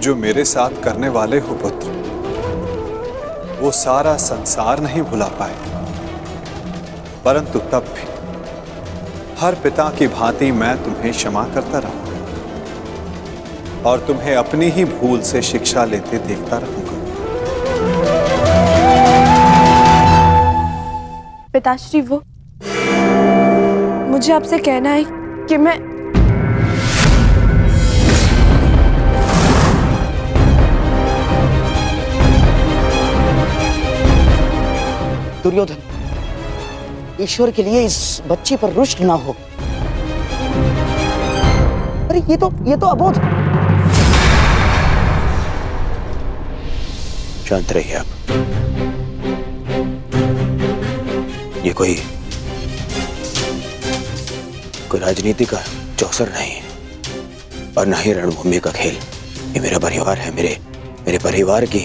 जो मेरे साथ करने वाले हो पुत्र, वो सारा संसार नहीं भुला पाए, परंतु तब भी हर पिता की भांति मैं तुम्हें क्षमा करता रहूंगा और तुम्हें अपनी ही भूल से शिक्षा लेते देखता रहूंगा। पिताश्री, वो मुझे आपसे कहना है कि मैं दुर्योधन, ईश्वर के लिए इस बच्ची पर रुष्ट ना हो। अरे ये तो अबोध। शांत रहिए आप। ये कोई राजनीति का चौसर नहीं है और ना ही रणभूमि का खेल। ये मेरा परिवार है, मेरे परिवार की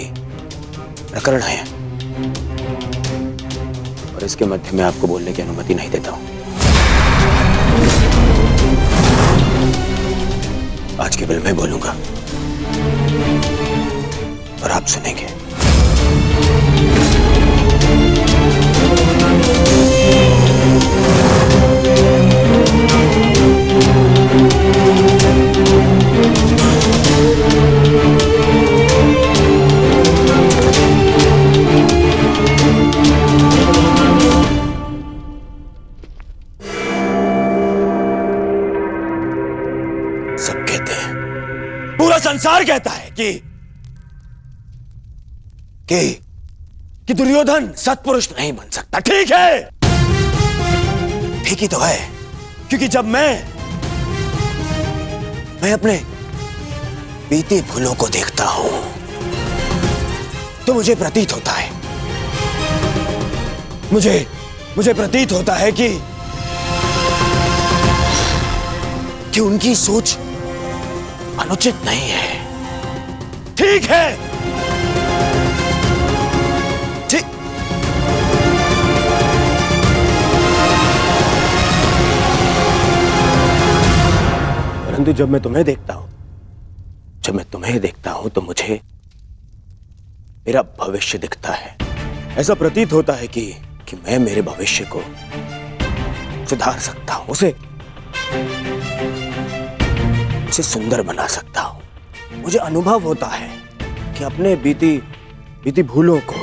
प्रकरण है और इसके मध्य में आपको बोलने की अनुमति नहीं देता हूं। आज केवल मैं बोलूंगा और आप सुनेंगे। सब कहते हैं, पूरा संसार कहता है कि दुर्योधन सत्पुरुष नहीं बन सकता। ठीक है, ठीक ही तो है, क्योंकि जब मैं अपने बीती भूलों को देखता हूं तो मुझे प्रतीत होता है मुझे प्रतीत होता है कि उनकी सोच अनुचित नहीं है। ठीक है, ठीक। परंतु जब मैं तुम्हें देखता हूं तो मुझे मेरा भविष्य दिखता है। ऐसा प्रतीत होता है कि मैं मेरे भविष्य को सुधार सकता हूं, उसे सुंदर बना सकता हूं। मुझे अनुभव होता है कि अपने बीती भूलों को,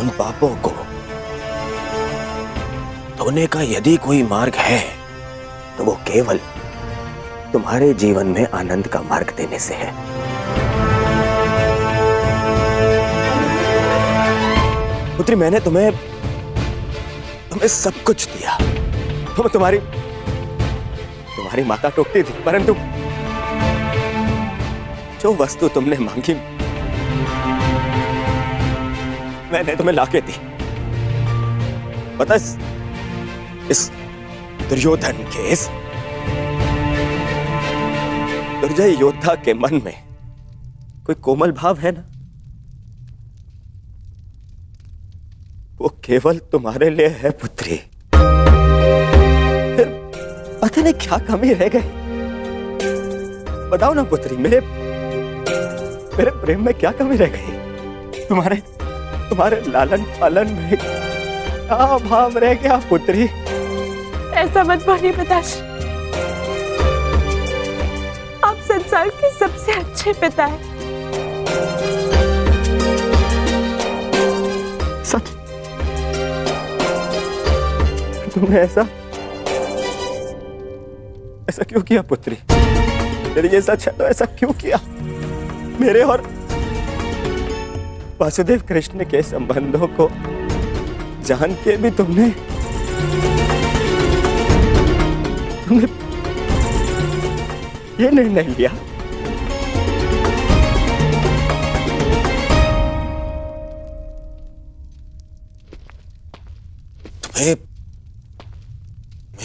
उन पापों को धोने का यदि कोई मार्ग है तो वो केवल तुम्हारे जीवन में आनंद का मार्ग देने से है। पुत्री, मैंने तुम्हें सब कुछ दिया। तुम्हारी माता टोकती थी, परंतु जो वस्तु तुमने मांगी मैंने तुम्हें लाके दी। पता, इस दुर्योधन के, इस दुर्जय योद्धा के मन में कोई कोमल भाव है ना, वो केवल तुम्हारे लिए है पुत्री। फिर पता नहीं क्या कमी रह गई। बताओ ना पुत्री, मेरे प्रेम में क्या कमी रह गई? तुम्हारे लालन पालन में क्या भाव रह गया पुत्री? ऐसा मत बोलिए पिताश्री, आप संसार के सबसे अच्छे पिता हैं। सच? तुमने ऐसा क्यों किया पुत्री? यदि ये सच है तो ऐसा क्यों किया? मेरे और वासुदेव कृष्ण के संबंधों को जान के भी तुमने ये निर्णय लिया? तुम्हें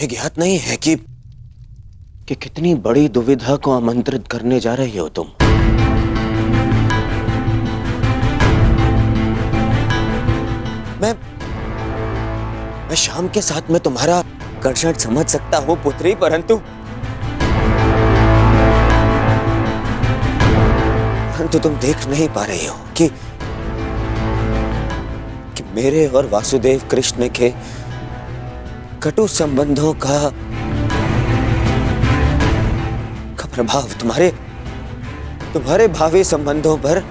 ज्ञात नहीं है कि कितनी बड़ी दुविधा को आमंत्रित करने जा रही हो तुम। मैं शाम के साथ में तुम्हारा कर्षण समझ सकता हूं पुत्री, परंतु परंतु तुम देख नहीं पा रही हो कि मेरे और वासुदेव कृष्ण के कटु संबंधों का प्रभाव तुम्हारे भावी संबंधों पर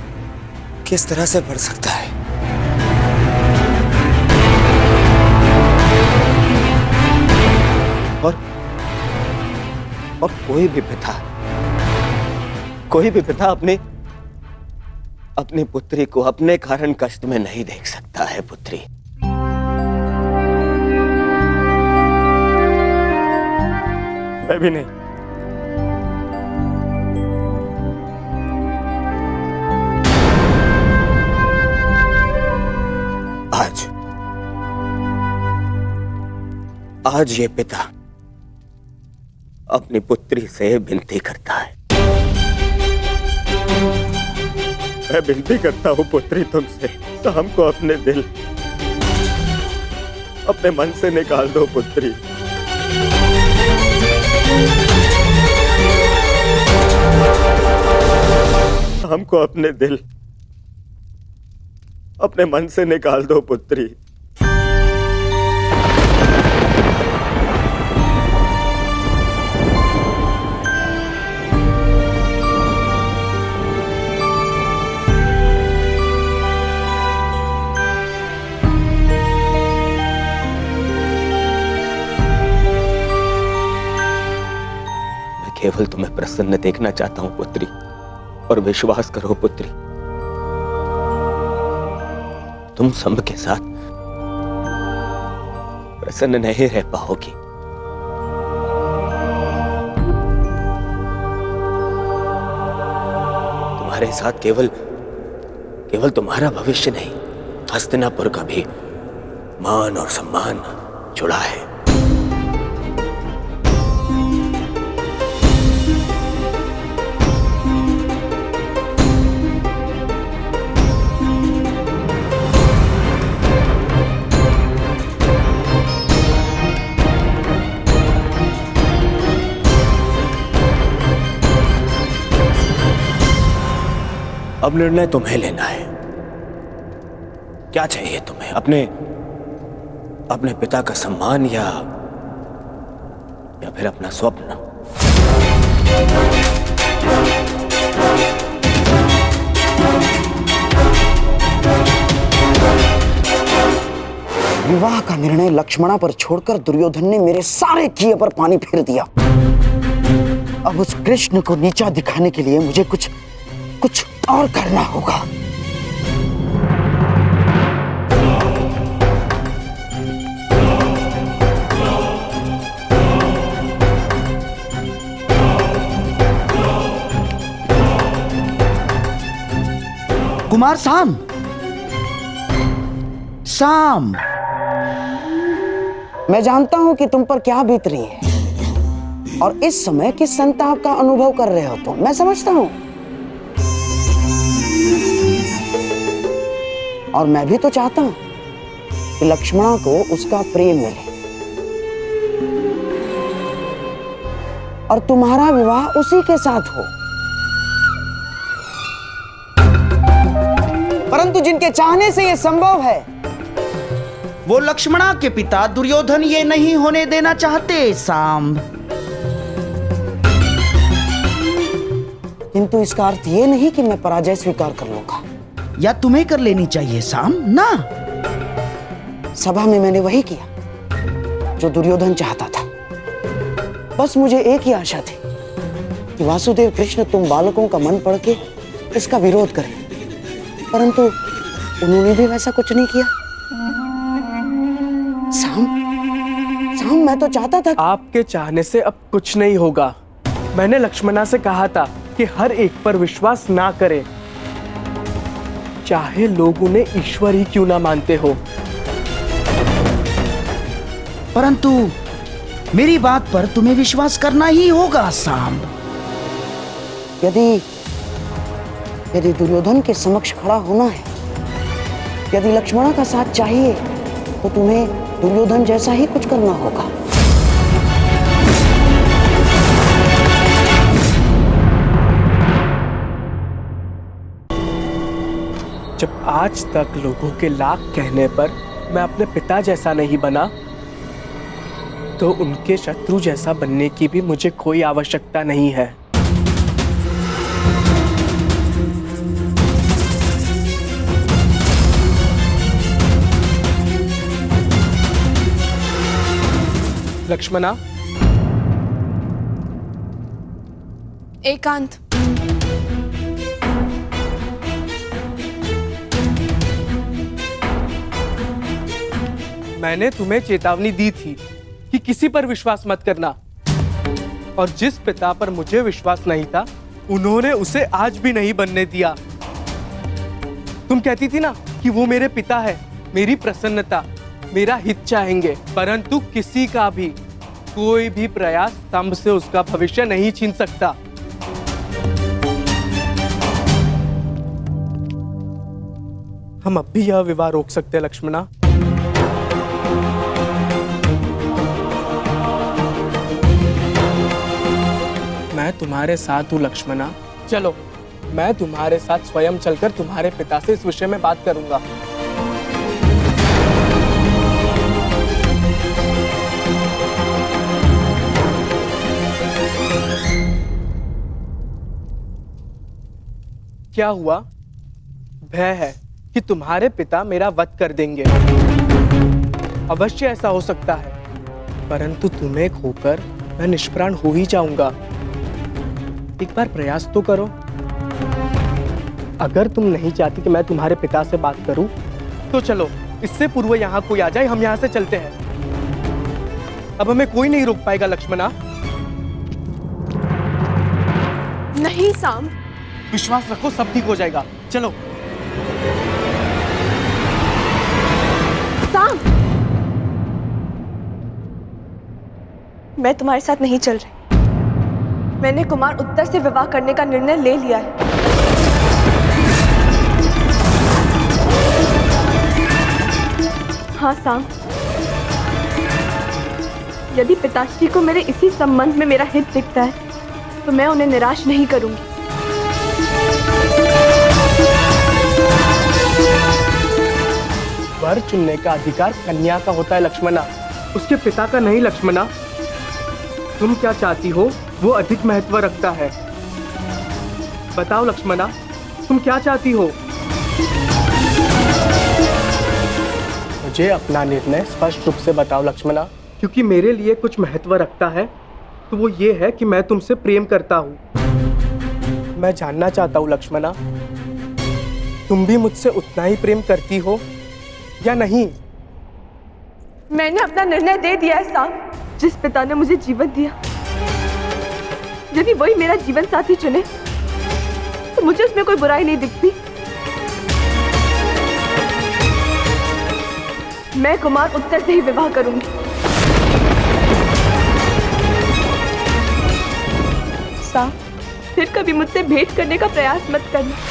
किस तरह से पड़ सकता है। और कोई भी पिता अपनी पुत्री को अपने कारण कष्ट में नहीं देख सकता है। पुत्री, मैं भी नहीं। आज ये पिता अपनी पुत्री से विनती करता है। मैं विनती करता हूं पुत्री तुमसे, शाम को अपने दिल अपने मन से निकाल दो पुत्री। शाम को अपने दिल अपने मन से निकाल दो पुत्री। केवल तुम्हें प्रसन्न देखना चाहता हूं पुत्री, और विश्वास करो पुत्री, तुम सब के साथ प्रसन्न नहीं रह पाओगी। तुम्हारे साथ केवल तुम्हारा भविष्य नहीं, हस्तिनापुर का भी मान और सम्मान जुड़ा है। अब निर्णय तुम्हें लेना है। क्या चाहिए तुम्हें? अपने पिता का सम्मान या फिर अपना स्वप्न? विवाह का निर्णय लक्ष्मणा पर छोड़कर दुर्योधन ने मेरे सारे किए पर पानी फेर दिया। अब उस कृष्ण को नीचा दिखाने के लिए मुझे कुछ और करना होगा। कुमार साम, मैं जानता हूं कि तुम पर क्या बीत रही है और इस समय किस संताप का अनुभव कर रहे हो तुम। मैं समझता हूं, और मैं भी तो चाहता हूं कि लक्ष्मणा को उसका प्रेम मिले और तुम्हारा विवाह उसी के साथ हो। परंतु जिनके चाहने से यह संभव है, वो लक्ष्मणा के पिता दुर्योधन ये नहीं होने देना चाहते सांब। किंतु इसका अर्थ ये नहीं कि मैं पराजय स्वीकार कर लूंगा। या तुम्हें कर लेनी चाहिए साम ना। सभा में मैंने वही किया जो दुर्योधन चाहता था। बस मुझे एक ही आशा थी कि वासुदेव कृष्ण तुम बालकों का मन पढ़ के इसका विरोध करें, परंतु उन्होंने भी वैसा कुछ नहीं किया। साम, मैं तो चाहता था। आपके चाहने से अब कुछ नहीं होगा। मैंने लक्ष्मणा से कहा था कि हर एक पर विश्वास ना करें, चाहे लोग उन्हें ईश्वर ही क्यों ना मानते हो। परंतु मेरी बात पर तुम्हें विश्वास करना ही होगा सांब। यदि दुर्योधन के समक्ष खड़ा होना है, यदि लक्ष्मणा का साथ चाहिए, तो तुम्हें दुर्योधन जैसा ही कुछ करना होगा। आज तक लोगों के लाख कहने पर मैं अपने पिता जैसा नहीं बना, तो उनके शत्रु जैसा बनने की भी मुझे कोई आवश्यकता नहीं है। लक्ष्मणा, एकांत। मैंने तुम्हें चेतावनी दी थी कि किसी पर विश्वास मत करना, और जिस पिता पर मुझे विश्वास नहीं था उन्होंने उसे आज भी नहीं बनने दिया। तुम कहती थी ना कि वो मेरे पिता है, मेरी प्रसन्नता, मेरा हित चाहेंगे, परंतु किसी का भी कोई भी प्रयास स्तंभ से उसका भविष्य नहीं छीन सकता। हम अब भी यह विवाह रोक सकते हैं लक्ष्मणा। मैं तुम्हारे साथ हूँ लक्ष्मणा। चलो, मैं तुम्हारे साथ स्वयं चलकर तुम्हारे पिता से इस विषय में बात करूंगा। क्या हुआ? भय है कि तुम्हारे पिता मेरा वध कर देंगे। अवश्य ऐसा हो सकता है, परंतु तुम्हें खोकर मैं निष्प्राण हो ही जाऊंगा। एक बार प्रयास तो करो। अगर तुम नहीं चाहती कि मैं तुम्हारे पिता से बात करूं, तो चलो, इससे पूर्व यहाँ कोई आ जाए, हम यहाँ से चलते हैं। अब हमें कोई नहीं रोक पाएगा लक्ष्मणा। नहीं साम, विश्वास रखो, सब ठीक हो जाएगा। चलो। साम, मैं तुम्हारे साथ नहीं चल रही। मैंने कुमार उत्तर से विवाह करने का निर्णय ले लिया है। हाँ साम, यदि पिताश्री को मेरे इसी संबंध में मेरा हित दिखता है, तो मैं उन्हें निराश नहीं करूंगी। वर चुनने का अधिकार कन्या का होता है लक्ष्मणा, उसके पिता का नहीं लक्ष्मणा। तुम क्या चाहती हो वो अधिक महत्व रखता है। बताओ लक्ष्मणा, तुम क्या चाहती हो? मुझे अपना निर्णय स्पष्ट रूप से बताओ लक्ष्मणा, क्योंकि मेरे लिए कुछ महत्व रखता है तो वो ये है कि मैं तुमसे प्रेम करता हूँ। मैं जानना चाहता हूँ लक्ष्मणा, तुम भी मुझसे उतना ही प्रेम करती हो या नहीं? मैंने अपना निर्णय दे दिया है साम। जिस पिता ने मुझे जीवन दिया, यदि वही मेरा जीवन साथी चुने, तो मुझे उसमें कोई बुराई नहीं दिखती। मैं कुमार उत्तर से ही विवाह करूंगी। साम, फिर कभी मुझसे भेंट करने का प्रयास मत करना।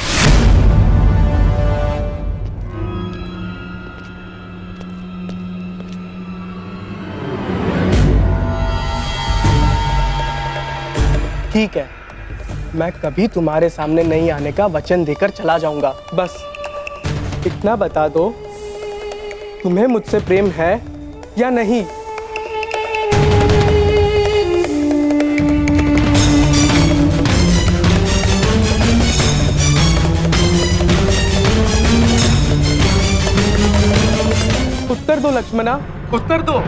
ठीक है, मैं कभी तुम्हारे सामने नहीं आने का वचन देकर चला जाऊंगा। बस इतना बता दो, तुम्हें मुझसे प्रेम है या नहीं? उत्तर दो लक्ष्मणा, उत्तर दो।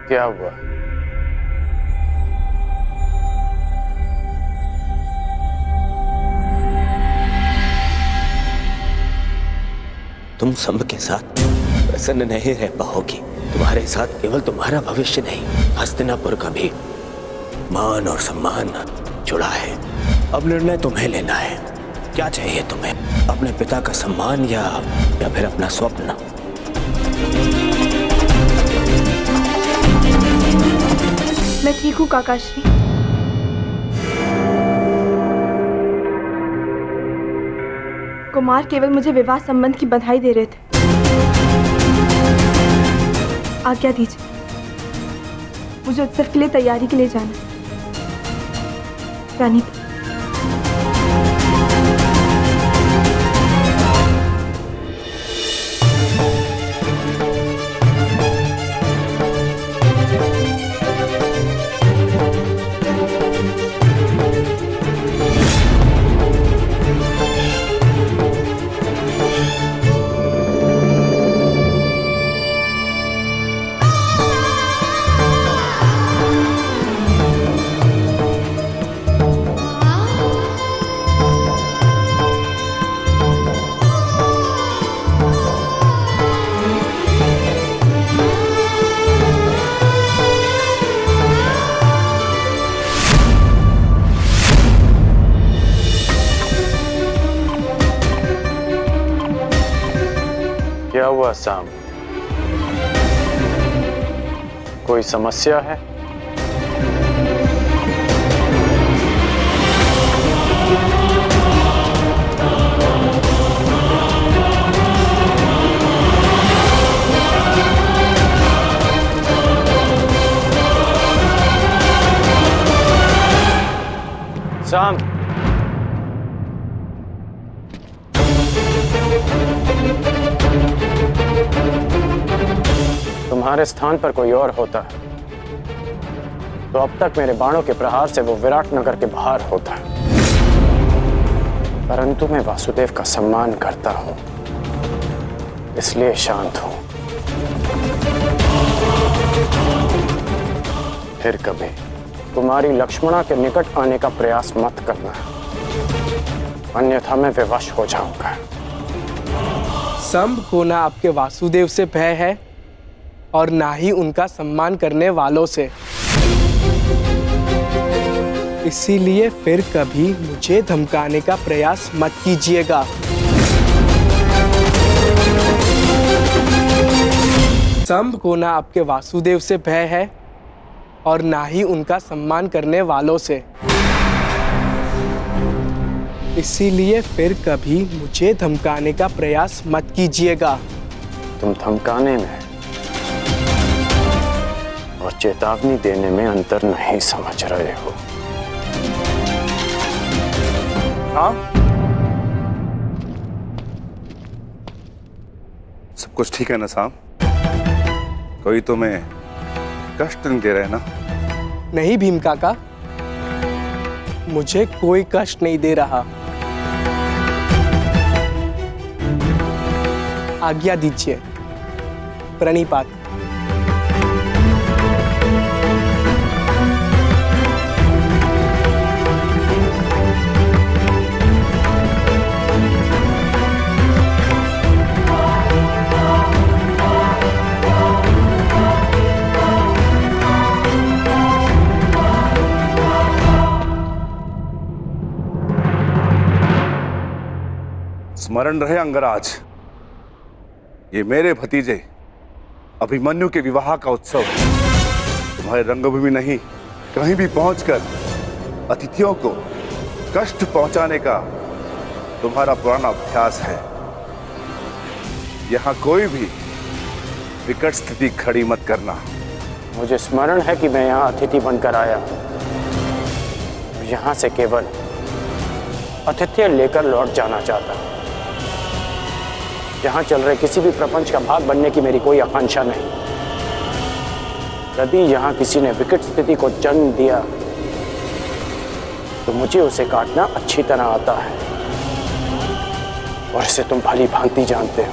क्या हुआ? तुम संभ के साथ प्रसन्न नहीं रह पाओगी। तुम्हारे साथ केवल तुम्हारा भविष्य नहीं, हस्तिनापुर का भी। मान और सम्मान जुड़ा है। अब निर्णय तुम्हें लेना है। क्या चाहिए तुम्हें, अपने पिता का सम्मान या फिर अपना स्वप्न? मैं ठीक हूँ काकाश्री। कुमार केवल मुझे विवाह संबंध की बधाई दे रहे थे। आज्ञा दीजिए, मुझे उत्सव के लिए तैयारी के लिए जाना है। रानी, क्या हुआ साम? कोई समस्या है? साम, तुम्हारे स्थान पर कोई और होता तो अब तक मेरे बाणों के प्रहार से वो विराट नगर के बाहर होता। परंतु मैं वासुदेव का सम्मान करता हूं, इसलिए शांत हूं। फिर कभी कुमारी लक्ष्मणा के निकट आने का प्रयास मत करना, अन्यथा मैं विवश हो जाऊंगा। संभ को ना आपके वासुदेव से भय है और ना ही उनका सम्मान करने वालों से। इसीलिए फिर कभी मुझे धमकाने का प्रयास मत कीजिएगा। संभ को ना आपके वासुदेव से भय है और ना ही उनका सम्मान करने वालों से। इसीलिए फिर कभी मुझे धमकाने का प्रयास मत कीजिएगा। तुम धमकाने में और चेतावनी देने में अंतर नहीं समझ रहे हो। हाँ, सब कुछ ठीक है ना साहब? कोई तुम्हें कष्ट नहीं दे रहे ना? नहीं भीम काका, मुझे कोई कष्ट नहीं दे रहा। आज्ञा दीजिए। प्रणिपात। स्मरण रहे अंगराज, ये मेरे भतीजे अभिमन्यु के विवाह का उत्सव तुम्हारे रंगभूमि नहीं, कहीं भी पहुंचकर अतिथियों को कष्ट पहुंचाने का तुम्हारा पुराना अभ्यास है। यहां कोई भी विकट स्थिति खड़ी मत करना। मुझे स्मरण है कि मैं यहाँ अतिथि बनकर आया, यहाँ से केवल अतिथि लेकर लौट जाना चाहता। यहाँ चल रहे किसी भी प्रपंच का भाग बनने की मेरी कोई आकांक्षा नहीं। यदि यहाँ किसी ने विकट स्थिति को जन्म दिया तो मुझे उसे काटना अच्छी तरह आता है और इसे तुम भली भांति जानते हो।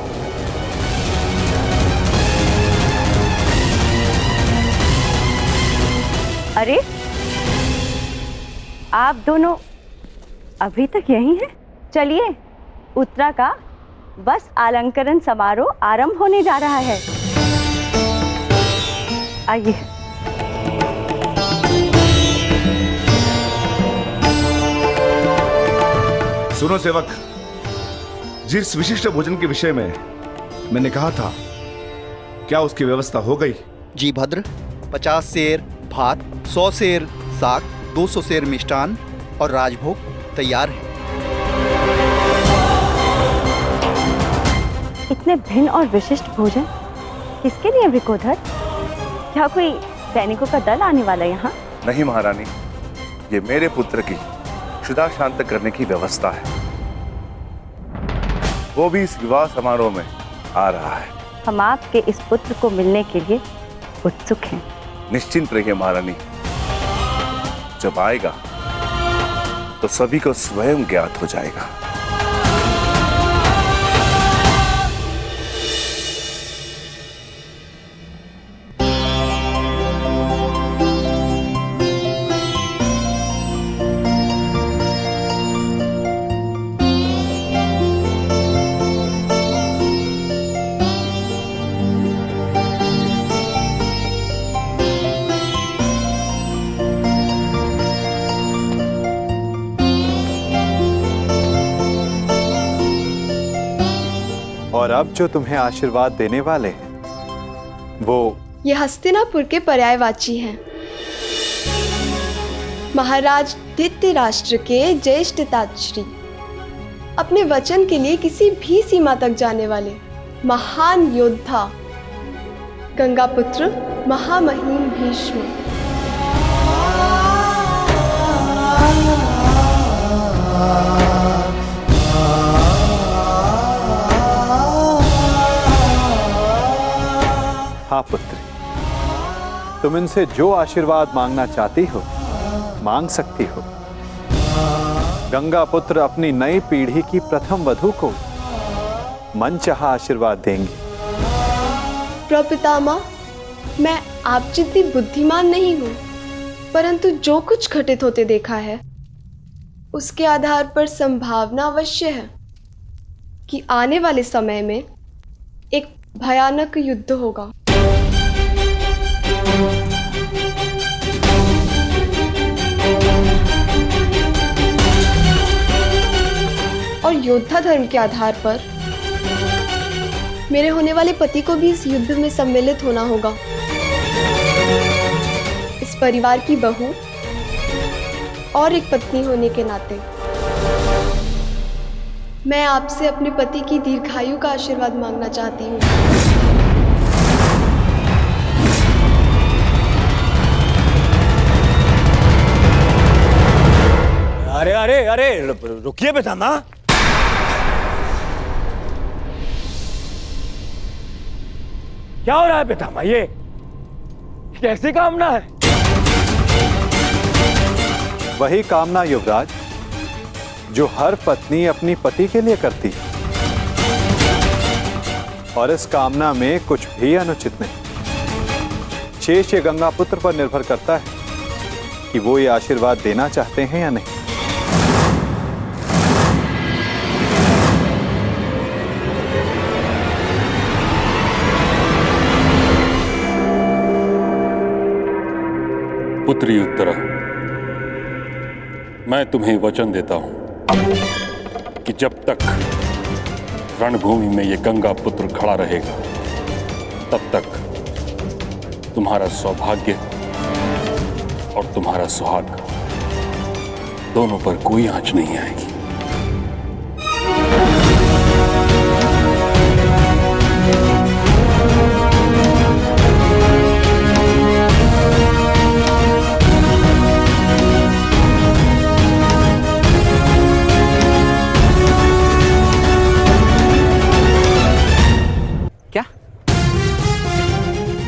अरे, आप दोनों अभी तक यहीं हैं? चलिए, उत्तरा का बस अलंकरण समारोह आरंभ होने जा रहा है। आइए। सुनो सेवक, जिस विशिष्ट भोजन के विषय में मैंने कहा था, क्या उसकी व्यवस्था हो गई? जी भद्र, 50 सेर भात, 100 सेर साग, 200 सेर मिष्टान और राजभोग तैयार है। इतने भिन्न और विशिष्ट भोजन किसके लिए विकोधर? क्या कोई सैनिकों का दल आने वाला यहाँ? नहीं महारानी, ये मेरे पुत्र की क्षुधा शांत करने की व्यवस्था है। वो भी इस विवाह समारोह में आ रहा है। हम आपके इस पुत्र को मिलने के लिए उत्सुक हैं। निश्चिंत रहिए महारानी, जब आएगा तो सभी को स्वयं ज्ञात हो जाएगा। और अब जो तुम्हें आशीर्वाद देने वाले हैं वो ये हस्तिनापुर के पर्यायवाची हैं। महाराज धृतराष्ट्र के ज्येष्ठ तातश्री, अपने वचन के लिए किसी भी सीमा तक जाने वाले महान योद्धा, गंगापुत्र महामहिम भीष्म। हाँ पुत्री, तुम इनसे जो आशीर्वाद मांगना चाहती हो मांग सकती हो। गंगा पुत्र अपनी नई पीढ़ी की प्रथम वधू को मनचाहा आशीर्वाद देंगे। प्रपितामह, मैं आप जितनी बुद्धिमान नहीं हूँ, परंतु जो कुछ घटित होते देखा है उसके आधार पर संभावना अवश्य है कि आने वाले समय में एक भयानक युद्ध होगा। और योद्धा धर्म के आधार पर मेरे होने वाले पति को भी इस युद्ध में सम्मिलित होना होगा। इस परिवार की बहू और एक पत्नी होने के नाते मैं आपसे अपने पति की दीर्घायु का आशीर्वाद मांगना चाहती हूँ। अरे अरे अरे रुकिए पितामह। क्या हो रहा है पितामह? ये कैसी कामना है? वही कामना युवराज जो हर पत्नी अपनी पति के लिए करती है, और इस कामना में कुछ भी अनुचित नहीं। शेष ये गंगा पुत्र पर निर्भर करता है कि वो ये आशीर्वाद देना चाहते हैं या नहीं। पुत्री उत्तरा, मैं तुम्हें वचन देता हूं कि जब तक रणभूमि में ये गंगा पुत्र खड़ा रहेगा तब तक तुम्हारा सौभाग्य और तुम्हारा सुहाग दोनों पर कोई आंच नहीं आएगी।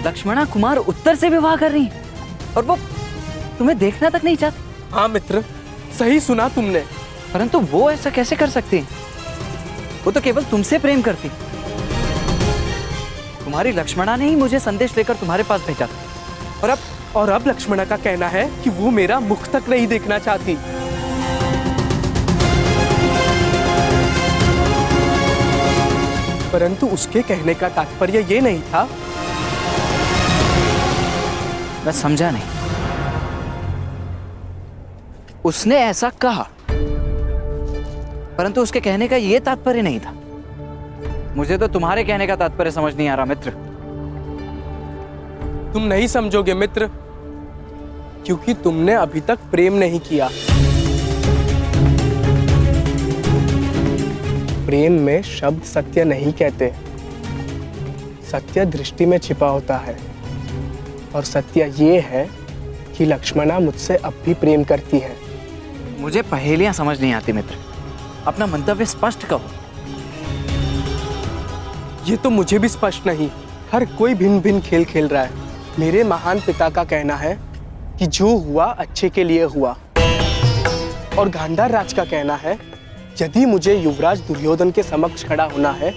लक्ष्मणा कुमार उत्तर से विवाह कर रही है और वो तुम्हें देखना तक नहीं चाहती। हाँ मित्र, सही सुना तुमने। परंतु वो ऐसा कैसे कर सकती हैं? वो तो केवल तुमसे प्रेम करती। तुम्हारी लक्ष्मणा ने ही मुझे संदेश लेकर तुम्हारे पास भेजा था। और अब लक्ष्मणा का कहना है कि वो मेरा मुख तक नहीं देखना चाहती। परंतु उसके कहने का तात्पर्य ये नहीं था। मैं समझा नहीं। उसने ऐसा कहा परंतु उसके कहने का ये तात्पर्य नहीं था। मुझे तो तुम्हारे कहने का तात्पर्य समझ नहीं आ रहा मित्र। तुम नहीं समझोगे मित्र, क्योंकि तुमने अभी तक प्रेम नहीं किया। प्रेम में शब्द सत्य नहीं कहते, सत्य दृष्टि में छिपा होता है। और सत्य ये है कि लक्ष्मणा मुझसे अब भी प्रेम करती है। मुझे पहेलियां समझ नहीं आती मित्र, अपना मंतव्य स्पष्ट कहो। ये तो मुझे भी स्पष्ट नहीं, हर कोई भिन्न भिन्न खेल खेल रहा है। मेरे महान पिता का कहना है कि जो हुआ अच्छे के लिए हुआ, और गांधार राज का कहना है यदि मुझे युवराज दुर्योधन के समक्ष खड़ा होना है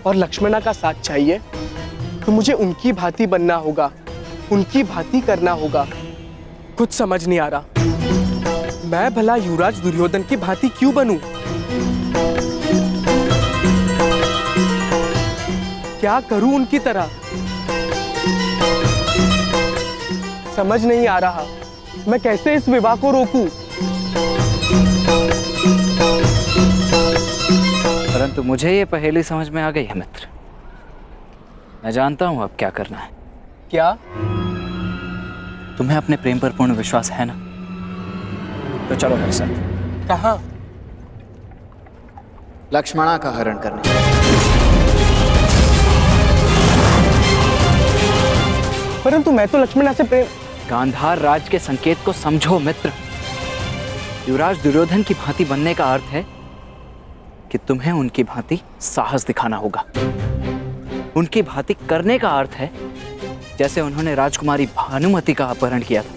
और लक्ष्मणा का साथ चाहिए तो मुझे उनकी भांति बनना होगा, उनकी भांति करना होगा। कुछ समझ नहीं आ रहा, मैं भला युवराज दुर्योधन की भांति क्यों बनूं? क्या करूं उनकी तरह? समझ नहीं आ रहा, मैं कैसे इस विवाह को रोकूं? परंतु मुझे ये पहेली समझ में आ गई है मित्र। मैं जानता हूं अब क्या करना है। क्या? तुम्हें अपने प्रेम पर पूर्ण विश्वास है ना? तो चलो मेरे साथ। कहां? लक्ष्मणा का हरण करने। परंतु मैं तो लक्ष्मणा से प्रेम। गांधार राज के संकेत को समझो मित्र। युवराज दुर्योधन की भांति बनने का अर्थ है कि तुम्हें उनकी भांति साहस दिखाना होगा। उनकी भांति करने का अर्थ है जैसे उन्होंने राजकुमारी भानुमति का अपहरण किया था,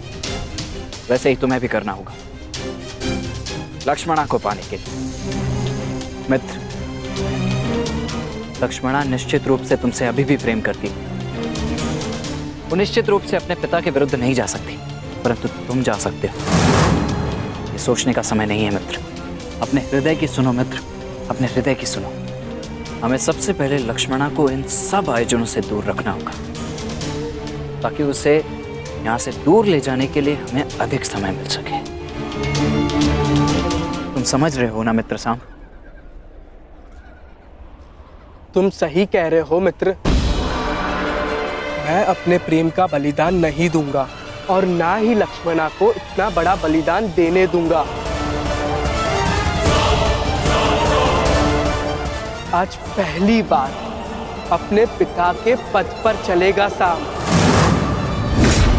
वैसे ही तुम्हें भी करना होगा लक्ष्मणा को पाने के लिए। मित्र, लक्ष्मणा निश्चित रूप से तुमसे अभी भी प्रेम करती है। वो निश्चित रूप से अपने पिता के विरुद्ध नहीं जा सकती, परंतु तुम जा सकते हो। ये सोचने का समय नहीं है मित्र। अपने हृदय की सुनो मित्र, अपने हृदय की सुनो। हमें सबसे पहले लक्ष्मणा को इन सब आयोजनों से दूर रखना होगा, ताकि उसे यहाँ से दूर ले जाने के लिए हमें अधिक समय मिल सके। तुम समझ रहे हो ना मित्र साम? तुम सही कह रहे हो मित्र। मैं अपने प्रेम का बलिदान नहीं दूंगा और ना ही लक्ष्मणा को इतना बड़ा बलिदान देने दूंगा। आज पहली बार अपने पिता के पद पर चलेगा साम।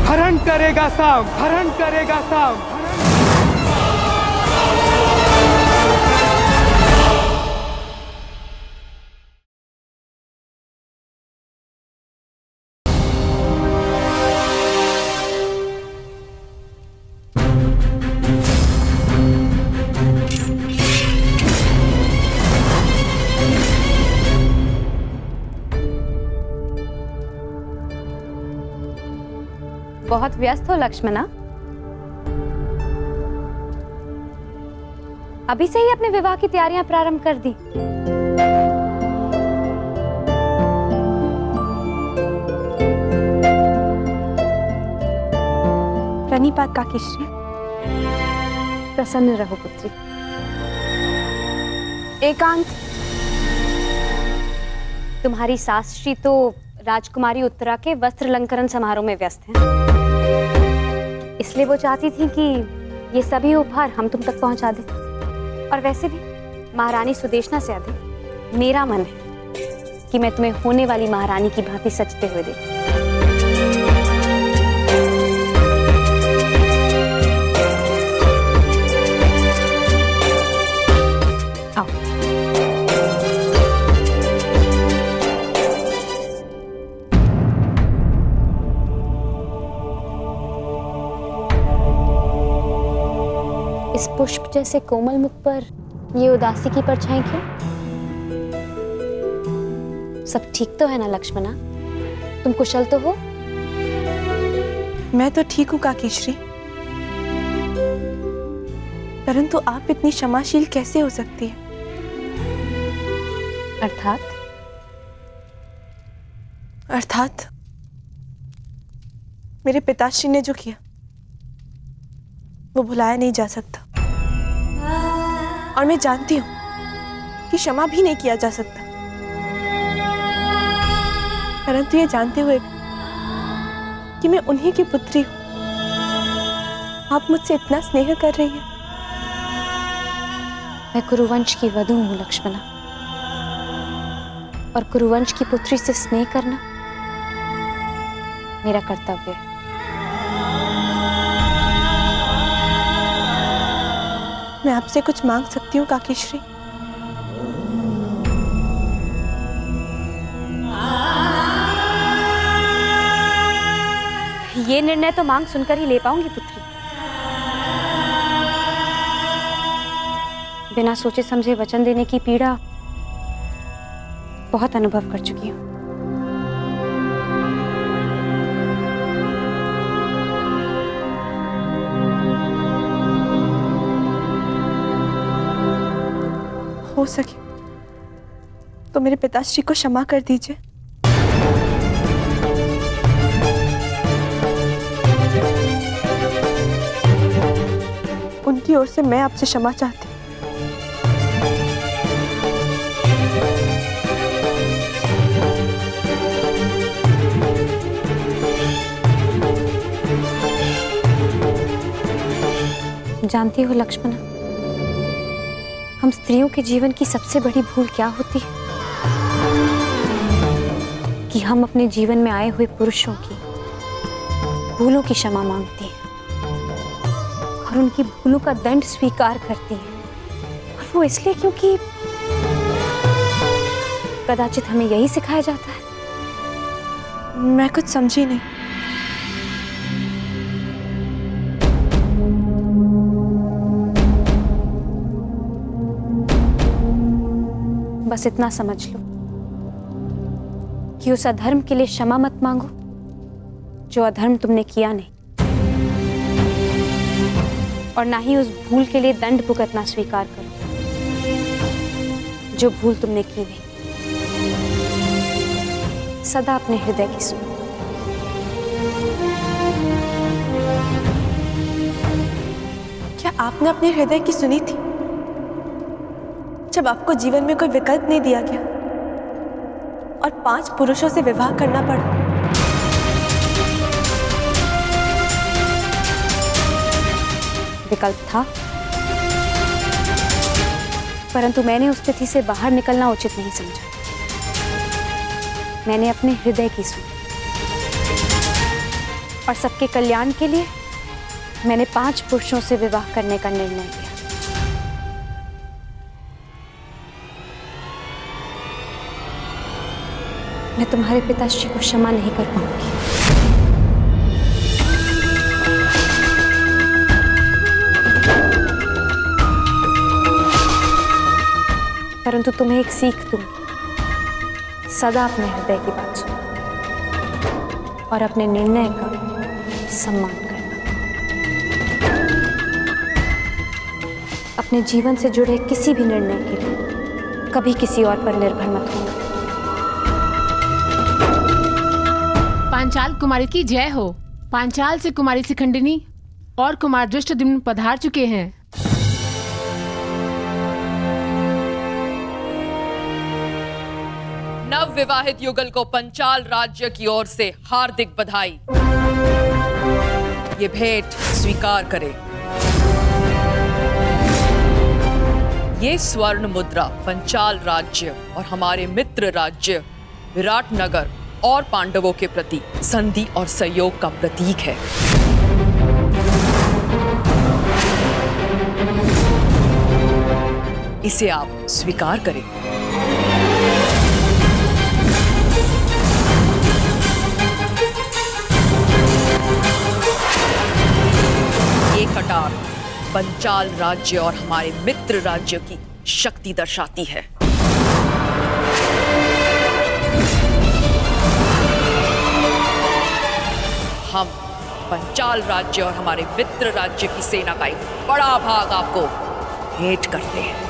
हरण करेगा साम, हरण करेगा साम। बहुत व्यस्त हो लक्ष्मणा? अभी से ही अपने विवाह की तैयारियां प्रारंभ कर दी? प्रणिपात काकीश्री। प्रसन्न रहो पुत्री। एकांत। तुम्हारी सास श्री तो राजकुमारी उत्तरा के वस्त्र अलंकरण समारोह में व्यस्त हैं। इसलिए वो चाहती थी कि ये सभी उपहार हम तुम तक पहुंचा दें। और वैसे भी महारानी सुदेशना से अधिक मेरा मन है कि मैं तुम्हें होने वाली महारानी की भांति सजते हुए देखूं। आओ। इस पुष्प जैसे कोमल मुख पर ये उदासी की परछाई क्यों? सब ठीक तो है ना लक्ष्मणा? तुम कुशल तो हो? मैं तो ठीक हूँ काकीश्री, परंतु आप इतनी क्षमाशील कैसे हो सकती है? अर्थात मेरे पिताश्री ने जो किया वो भुलाया नहीं जा सकता। और मैं जानती हूँ कि क्षमा भी नहीं किया जा सकता, परंतु ये जानते हुए कि मैं उन्हीं की पुत्री हूँ, आप मुझसे इतना स्नेह कर रही हैं। मैं कुरुवंश की वधू हूँ लक्ष्मणा, और कुरुवंश की पुत्री से स्नेह करना मेरा कर्तव्य है। मैं आपसे कुछ मांग सकती हूँ काकीश्री? ये निर्णय तो मांग सुनकर ही ले पाऊंगी पुत्री। बिना सोचे समझे वचन देने की पीड़ा बहुत अनुभव कर चुकी हूँ। हो सके तो मेरे पिताश्री को क्षमा कर दीजिए। उनकी ओर से मैं आपसे क्षमा चाहती हूँ। जानती हो लक्ष्मणा, हम स्त्रियों के जीवन की सबसे बड़ी भूल क्या होती है? कि हम अपने जीवन में आए हुए पुरुषों की भूलों की क्षमा मांगती हैं और उनकी भूलों का दंड स्वीकार करती हैं। और वो इसलिए क्योंकि कदाचित हमें यही सिखाया जाता है। मैं कुछ समझी नहीं। बस इतना समझ लो कि उस अधर्म के लिए क्षमा मत मांगो जो अधर्म तुमने किया नहीं, और ना ही उस भूल के लिए दंड भुगतना स्वीकार करो जो भूल तुमने की नहीं। सदा अपने हृदय की सुनो। क्या आपने अपने हृदय की सुनी थी जब आपको जीवन में कोई विकल्प नहीं दिया गया और 5 पुरुषों से विवाह करना पड़ा? विकल्प था, परंतु मैंने उस स्थिति से बाहर निकलना उचित नहीं समझा। मैंने अपने हृदय की सुनी और सबके कल्याण के लिए मैंने 5 पुरुषों से विवाह करने का निर्णय लिया। मैं तुम्हारे पिताश्री को क्षमा नहीं कर पाऊंगी। परंतु तुम्हें एक सीख दूंगी, सदा अपने हृदय की बात सुनो और अपने निर्णय का सम्मान करना। अपने जीवन से जुड़े किसी भी निर्णय के लिए कभी किसी और पर निर्भर मत होना। पांचाल कुमारी की जय हो। पांचाल से कुमारी शिखंडिनी और कुमार दृष्टद्युम्न पधार चुके हैं। नव विवाहित युगल को पंचाल राज्य की ओर से हार्दिक बधाई। ये भेंट स्वीकार करें। ये स्वर्ण मुद्रा पंचाल राज्य और हमारे मित्र राज्य विराटनगर और पांडवों के प्रति संधि और सहयोग का प्रतीक है। इसे आप स्वीकार करें। ये कटार पंचाल राज्य और हमारे मित्र राज्य की शक्ति दर्शाती है। हम पंचाल राज्य और हमारे मित्र राज्य की सेना का एक बड़ा भाग आपको भेंट करते हैं।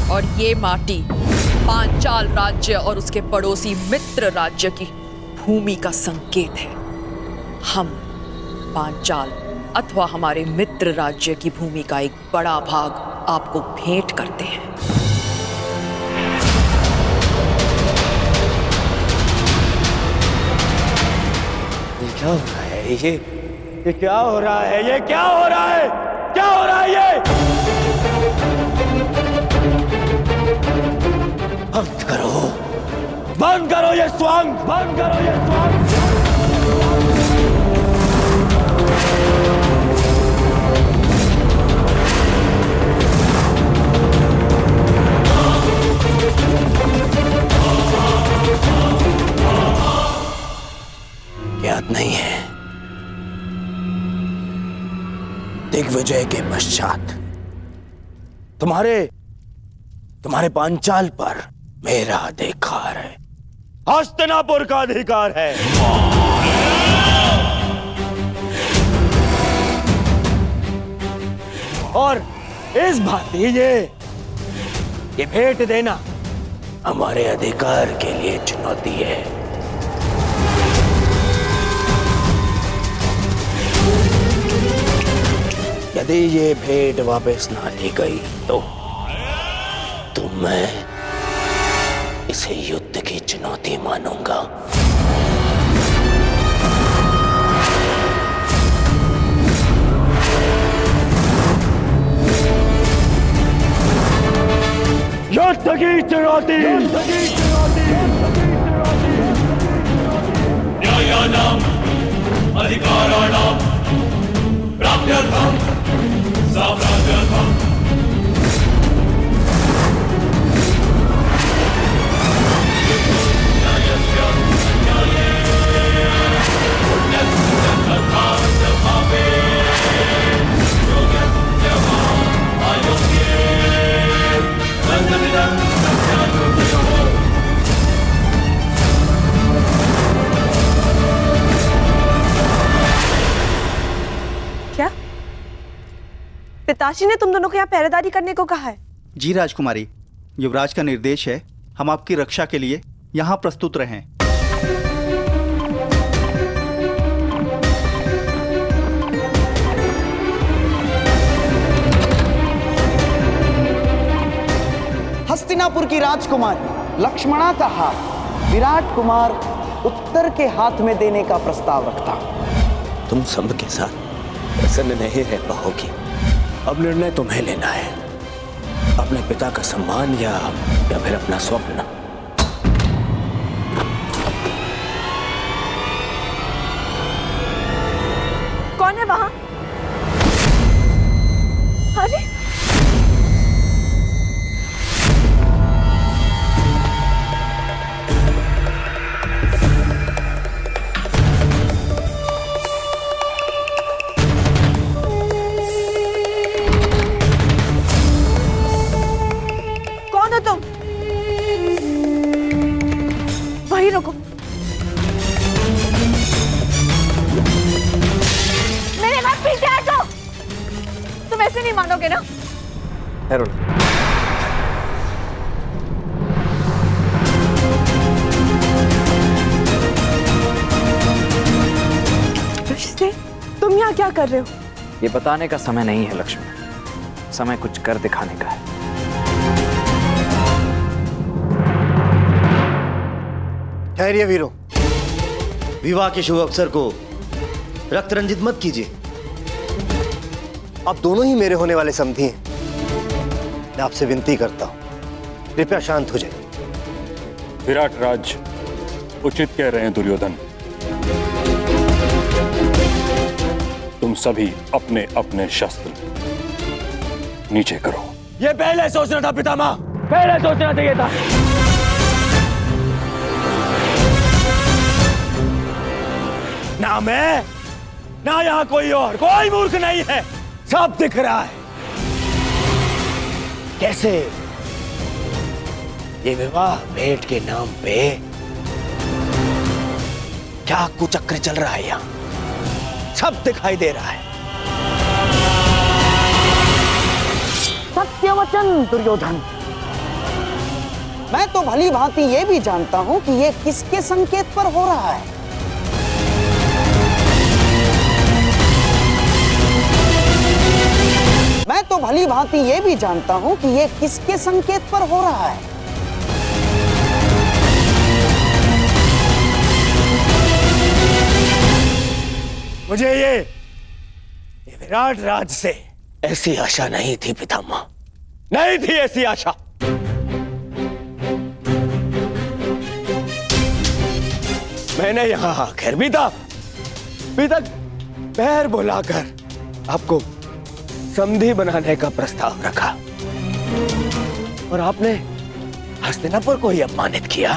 और ये माटी पांचाल राज्य और उसके पड़ोसी मित्र राज्य की भूमि का संकेत है। हम पांचाल अथवा हमारे मित्र राज्य की भूमि का एक बड़ा भाग आपको भेंट करते हैं। ये क्या हो रहा है? ये क्या हो रहा है? ये क्या हो रहा है? क्या हो रहा है ये? बंद करो, बंद करो ये स्वांग, बंद करो ये स्वांग। याद नहीं है, दिग्विजय के पश्चात तुम्हारे पांचाल पर मेरा अधिकार है, हस्तिनापुर का अधिकार है। और इस भांति ये भेंट देना हमारे अधिकार के लिए चुनौती है। यदि ये भेंट वापस ना ली गई तो मैं इसे युद्ध की चुनौती मानूंगा। युद्ध की चुनौती, न्यायानाम अधिकाराणाम प्राप्त्यर्थम साम्राज्यर्थम। क्या पिताश्री ने तुम दोनों को यहाँ पहरेदारी करने को कहा है? जी राजकुमारी, युवराज का निर्देश है, हम आपकी रक्षा के लिए यहाँ प्रस्तुत रहें। हस्तिनापुर की राजकुमारी लक्ष्मणा का हाथ विराट कुमार उत्तर के हाथ में देने का प्रस्ताव रखता हूं। तुम सब के साथ प्रसन्न नहीं रह पाओगी। अब निर्णय तुम्हें लेना है, अपने पिता का सम्मान या फिर अपना स्वप्न। कौन है वहां? अरे तुम वहीं रुको। मेरे बाद पीछे हटो। तुम ऐसे नहीं मानोगे ना? रिश्ते, तुम यहाँ क्या कर रहे हो? ये बताने का समय नहीं है लक्ष्मण, समय कुछ कर दिखाने का है। ठहरिए वीरों, विवाह के शुभ अवसर को रक्त रंजित मत कीजिए। आप दोनों ही मेरे होने वाले समधी हैं। मैं आपसे विनती करता हूं, कृपया शांत हो जाइए। विराट राज उचित कह रहे हैं दुर्योधन। तुम सभी अपने अपने शस्त्र नीचे करो। ये पहले सोचना था पितामह, पहले सोचना चाहिए था। ना मैं, ना यहां कोई मूर्ख नहीं है, सब दिख रहा है। कैसे ये विवाह भेंट के नाम पे क्या कुचक्र चल रहा है, यहां सब दिखाई दे रहा है। सत्यवचन दुर्योधन, मैं तो भली भांति ये भी जानता हूं कि ये किसके संकेत पर हो रहा है। मैं तो भली भांति ये भी जानता हूं कि ये किसके संकेत पर हो रहा है। मुझे ये विराट राज से ऐसी आशा नहीं थी पितामह, नहीं थी ऐसी आशा। मैंने यहां आकर भी तक पैर बुलाकर आपको समधी बनाने का प्रस्ताव रखा और आपने हस्तिनापुर को ही अपमानित किया।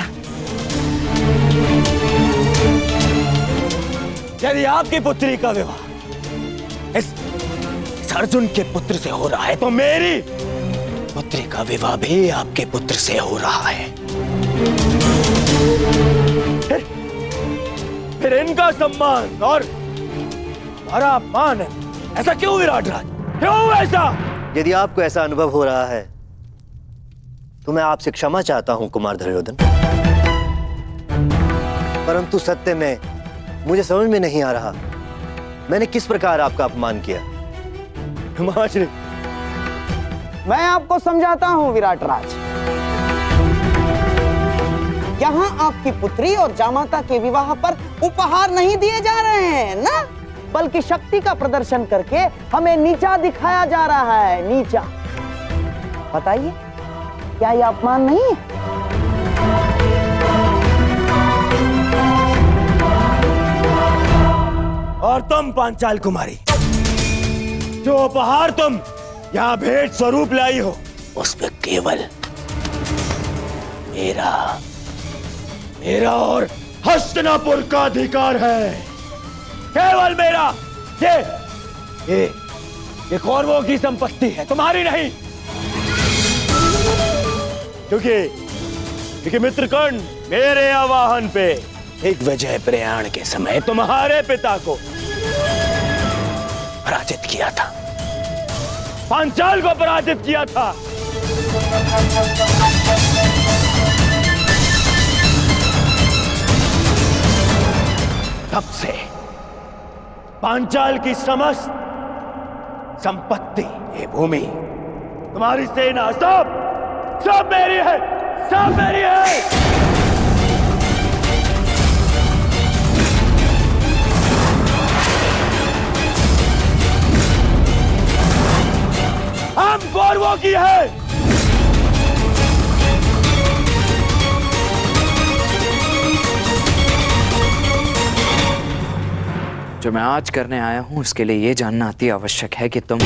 यदि आपकी पुत्री का विवाह इस अर्जुन के पुत्र से हो रहा है तो मेरी पुत्री का विवाह भी आपके पुत्र से हो रहा है। फिर इनका सम्मान और हमारा अपमान है, ऐसा क्यों विराट राज, क्यों ऐसा? यदि आपको ऐसा अनुभव हो रहा है तो मैं आपसे क्षमा चाहता हूं कुमार दुर्योधन, परंतु सत्य में मुझे समझ में नहीं आ रहा मैंने किस प्रकार आपका अपमान किया। मैं आपको समझाता हूं विराट राज। यहाँ आपकी पुत्री और जामाता के विवाह पर उपहार नहीं दिए जा रहे हैं ना, बल्कि शक्ति का प्रदर्शन करके हमें नीचा दिखाया जा रहा है, नीचा। बताइए, क्या यह अपमान नहीं है? और तुम पांचाल कुमारी, जो उपहार तुम यहाँ भेंट स्वरूप लाई हो, उसमें केवल मेरा और हस्तिनापुर का अधिकार है, केवल मेरा। ये कौरवों की संपत्ति है, तुम्हारी नहीं। क्योंकि मित्रकर्ण मेरे आवाहन पे दिग्विजय प्रयाण के समय तुम्हारे पिता को पराजित किया था, पांचाल को पराजित किया था। तब से पांचाल की समस्त संपत्ति, ये भूमि, तुम्हारी सेना, सब मेरी है, सब मेरी है। हम कौरवों की है। जो मैं आज करने आया हूं उसके लिए यह जानना अति आवश्यक है कि तुम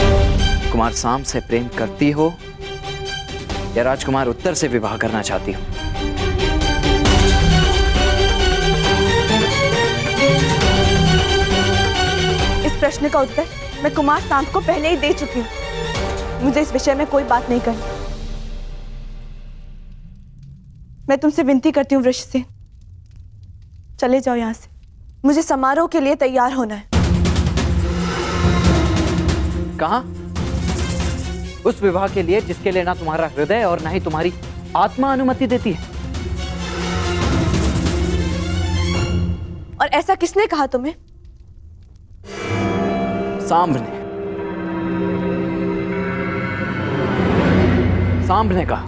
कुमार साम से प्रेम करती हो या राजकुमार उत्तर से विवाह करना चाहती हो। इस प्रश्न का उत्तर मैं कुमार सांब को पहले ही दे चुकी हूँ। मुझे इस विषय में कोई बात नहीं करनी। मैं तुमसे विनती करती हूँ वृषसेन, चले जाओ यहाँ से। मुझे समारोह के लिए तैयार होना है। कहाँ? उस विवाह के लिए जिसके लिए ना तुम्हारा हृदय और ना ही तुम्हारी आत्मा अनुमति देती है। और ऐसा किसने कहा तुम्हें? सांब ने कहा।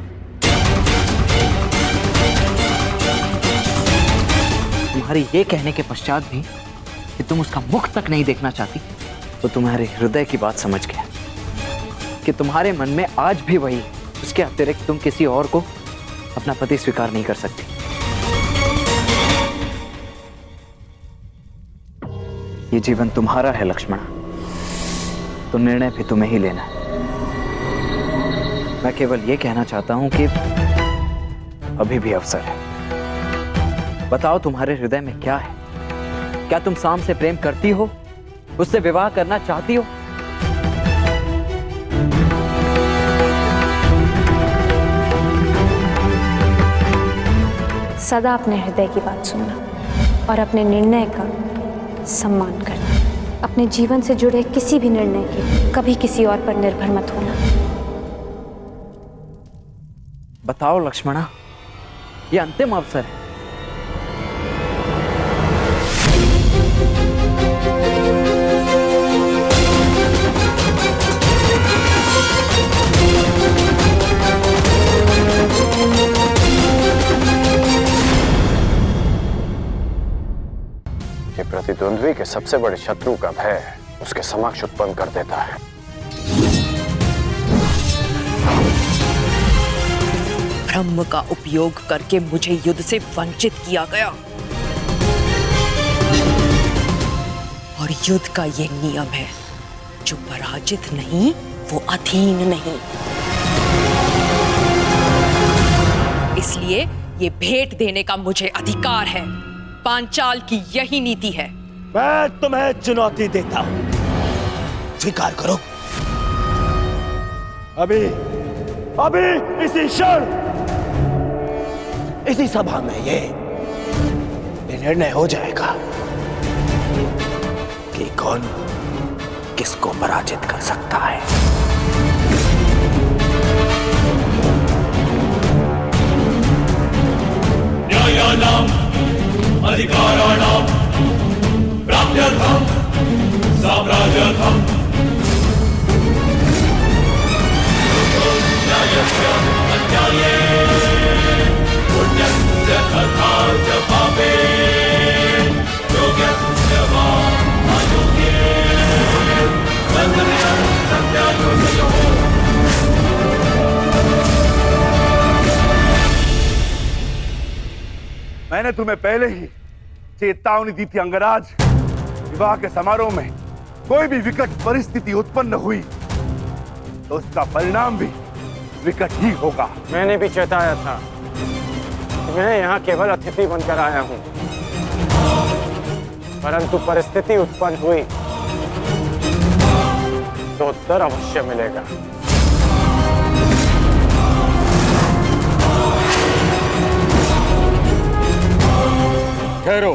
तुम्हारे ये कहने के पश्चात भी कि तुम उसका मुख तक नहीं देखना चाहती, तो तुम्हारे हृदय की बात समझ गया कि तुम्हारे मन में आज भी वही, उसके अतिरिक्त तुम किसी और को अपना पति स्वीकार नहीं कर सकती। ये जीवन तुम्हारा है लक्ष्मण, तो निर्णय भी तुम्हें ही लेना है। मैं केवल ये कहना चाहता हूं कि अभी भी अवसर है। बताओ तुम्हारे हृदय में क्या है? क्या तुम साम से प्रेम करती हो, उससे विवाह करना चाहती हो? सदा अपने हृदय की बात सुनना और अपने निर्णय का सम्मान करना। अपने जीवन से जुड़े किसी भी निर्णय के कभी किसी और पर निर्भर मत होना। बताओ लक्ष्मणा, ये अंतिम अवसर है। ये प्रतिद्वंद्वी के सबसे बड़े शत्रु का भय उसके समक्ष उत्पन्न कर देता है। ब्रह्म का उपयोग करके मुझे युद्ध से वंचित किया गया और युद्ध का ये नियम है, जो पराजित नहीं वो अधीन नहीं। इसलिए ये भेंट देने का मुझे अधिकार है। पांचाल की यही नीति है। मैं तुम्हें चुनौती देता हूं, स्वीकार करो। अभी अभी इसी क्षण इसी सभा में ये निर्णय हो जाएगा कि कौन किसको पराजित कर सकता है। न्यायानाम् अधिकाराणां प्राप्त्यर्थं साम्राज्यर्थं न्यायस्य अन्याये पुण्यस्य तथा च पापे योग्यस्य वा अयोग्ये सत्यं सत्यायोगयोः। मैंने तुम्हें पहले ही चेतावनी दी थी अंगराज, विवाह के समारोह में कोई भी विकट परिस्थिति उत्पन्न हुई तो उसका परिणाम भी विकट ही होगा। मैंने भी चेताया था कि मैं यहाँ केवल अतिथि बनकर आया हूँ, परंतु परिस्थिति उत्पन्न हुई तो उत्तर अवश्य मिलेगा। ठहरो,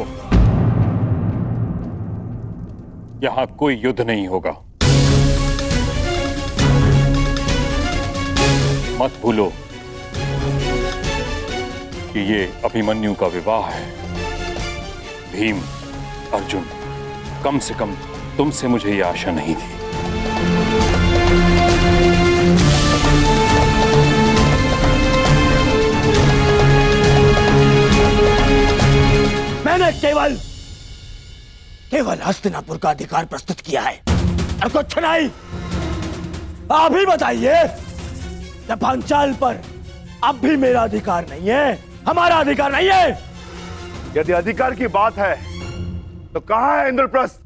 यहां कोई युद्ध नहीं होगा। मत भूलो कि ये अभिमन्यु का विवाह है। भीम, अर्जुन, कम से कम तुमसे मुझे ये आशा नहीं थी। मैंने केवल हस्तिनापुर का अधिकार प्रस्तुत किया है और कुछ नहीं। आप ही बताइए, जब पांचाल पर अब भी मेरा अधिकार नहीं है, हमारा अधिकार नहीं है। यदि अधिकार की बात है तो कहां है इंद्रप्रस्थ,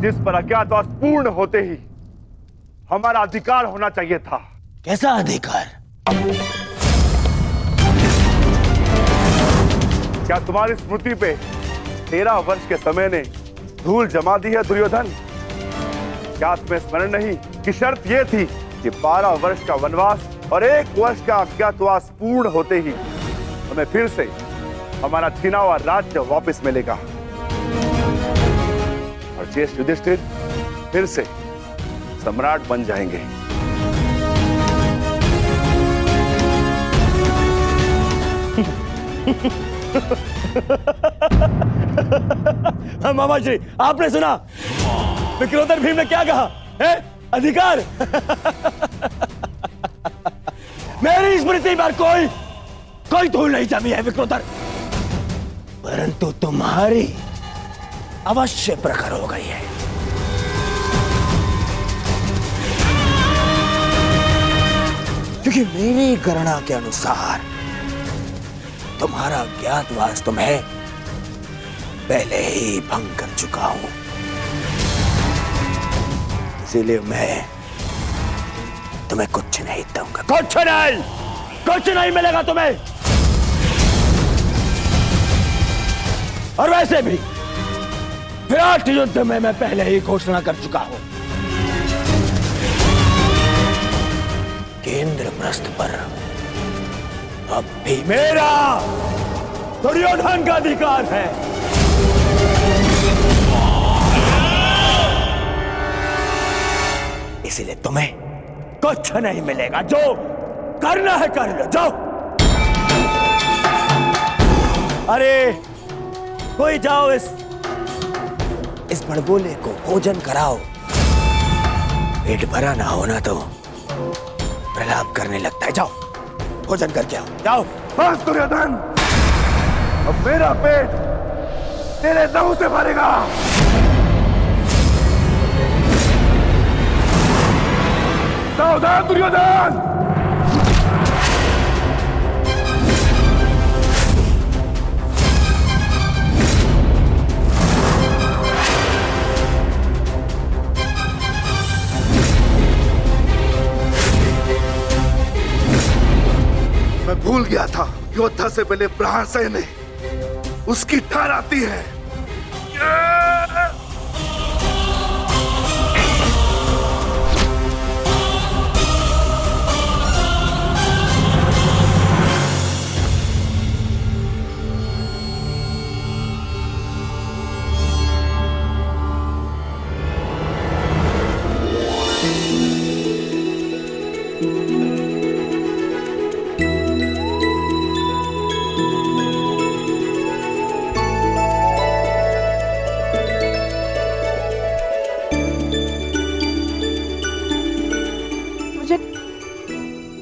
जिस पर अज्ञातवास पूर्ण होते ही हमारा अधिकार होना चाहिए था। कैसा अधिकार? क्या तुम्हारी स्मृति पे 13 वर्ष के समय ने धूल जमा दी है दुर्योधन? क्या तुम्हें स्मरण नहीं कि शर्त यह थी कि 12 वर्ष का वनवास और 1 वर्ष का अज्ञातवास पूर्ण होते ही हमें फिर से हमारा छीना हुआ राज्य वापस मिलेगा और ज्येष्ठ युधिष्ठिर फिर से सम्राट बन जाएंगे। मामा जी, आपने सुना विक्रोधर भीम ने क्या कहा है? अधिकार। मेरी स्मृति पर कोई धूल नहीं जमी है विक्रोधर, परंतु तुम्हारी अवश्य प्रखर हो गई है। क्योंकि मेरी गणना के अनुसार तुम्हारा ज्ञातवास तुम्हें पहले ही भंग कर चुका हूं, इसीलिए मैं तुम्हें कुछ नहीं दूंगा। कुछ नहीं मिलेगा तुम्हें। और वैसे भी विराट युद्ध में मैं पहले ही घोषणा कर चुका हूं कि इंद्रप्रस्थ पर अब भी मेरा दुर्योधन का अधिकार है। इसीलिए तुम्हें कुछ नहीं मिलेगा। जो करना है कर लो, जाओ। अरे कोई जाओ इस बड़बोले को भोजन कराओ। पेट भरा ना होना तो प्रलाप करने लगता है। जाओ भोजन करके आओ, जाओ। बस दुर्योधन, अब मेरा पेट तेरे लहू से भरेगा। सावधान दुर्योधन। मैं भूल गया था, योद्धा से पहले प्रहार सहने उसकी ठार आती है।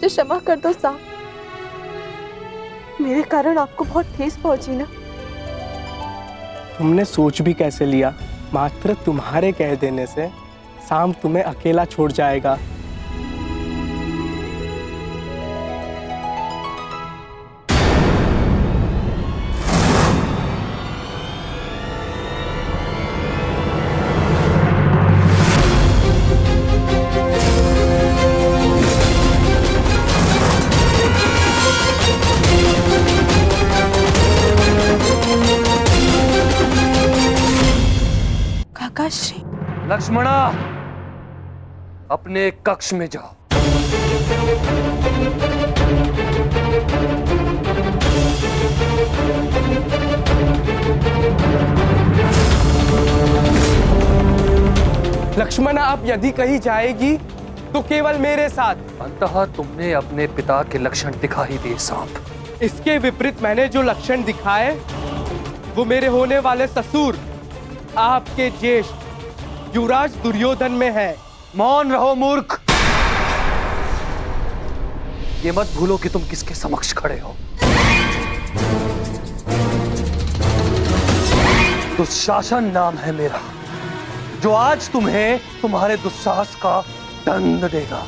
क्षमा कर दो साहब, मेरे कारण आपको बहुत ठेस पहुंची ना। तुमने सोच भी कैसे लिया? मात्र तुम्हारे कह देने से शाम तुम्हें अकेला छोड़ जाएगा। लक्ष्मणा, अपने कक्ष में जाओ। लक्ष्मणा, अब यदि कहीं जाएगी तो केवल मेरे साथ। अंततः तुमने अपने पिता के लक्षण दिखा ही दिए सांप। इसके विपरीत मैंने जो लक्षण दिखाए वो मेरे होने वाले ससुर, आपके ज्येष्ठ युवराज दुर्योधन में है। मौन रहो मूर्ख। ये मत भूलो कि तुम किसके समक्ष खड़े हो। दुशासन नाम है मेरा, जो आज तुम्हें तुम्हारे दुस्साहस का दंड देगा।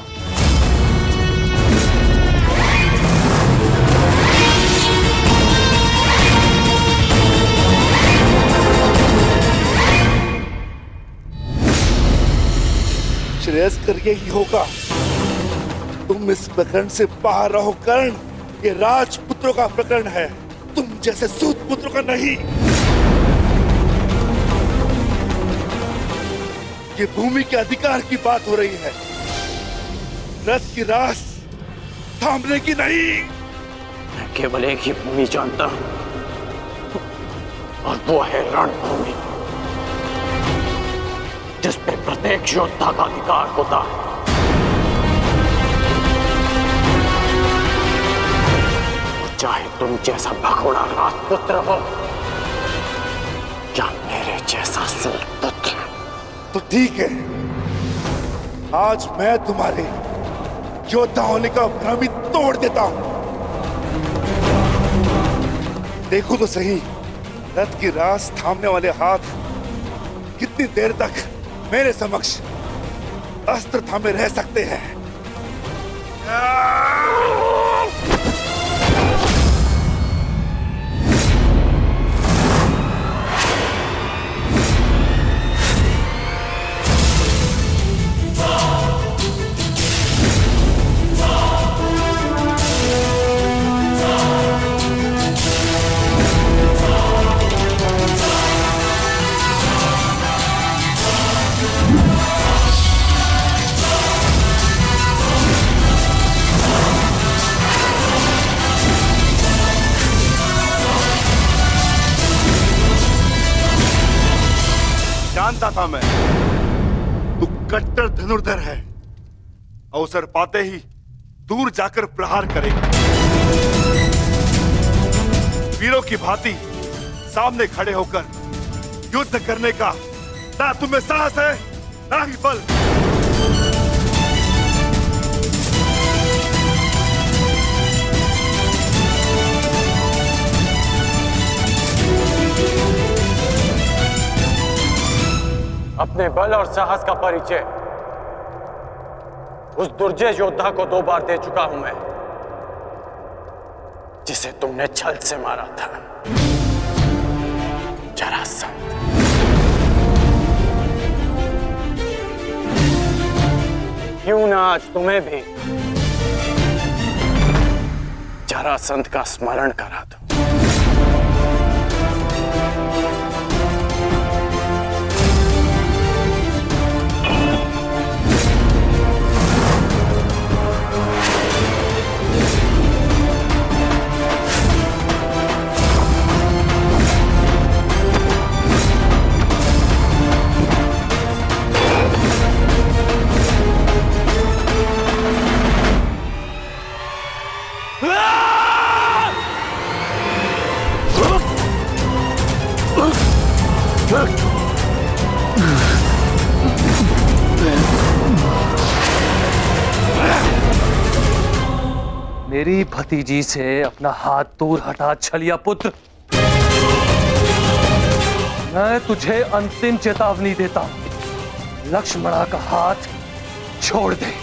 श्रेयस्कर यही होगा, तुम इस प्रकरण से बाहर रहो कर्ण। ये राजपुत्रों का प्रकरण है, तुम जैसे सूत पुत्रों का नहीं। ये भूमि के अधिकार की बात हो रही है, रथ की रास थामने की नहीं। मैं केवल एक ही भूमि जानता हूं, और वो है रणभूमि, जिस पे प्रत्येक योद्धा का अधिकार होता है। चाहे तुम जैसा भगोड़ा राजपुत्र हो या मेरे जैसा सूतपुत्र। तो ठीक है, आज मैं तुम्हारे योद्धा होने का भ्रम ही तोड़ देता हूं। देखो तो सही, रथ की रास थामने वाले हाथ कितनी देर तक मेरे समक्ष अस्त्र थामे रह सकते हैं। जानता था मैं, तू कट्टर धनुर्धर है, अवसर पाते ही दूर जाकर प्रहार करेगा। वीरों की भांति सामने खड़े होकर युद्ध करने का ना तुम्हें साहस है ना ही बल। अपने बल और साहस का परिचय उस दुर्जय योद्धा को 2 बार दे चुका हूं मैं, जिसे तुमने छल से मारा था, जरासंध। क्यों ना आज तुम्हें भी जरासंध का स्मरण करा दूं। मेरी भतीजी से अपना हाथ दूर हटा छलिया पुत्र। मैं तुझे अंतिम चेतावनी देता हूं, लक्ष्मणा का हाथ छोड़ दे।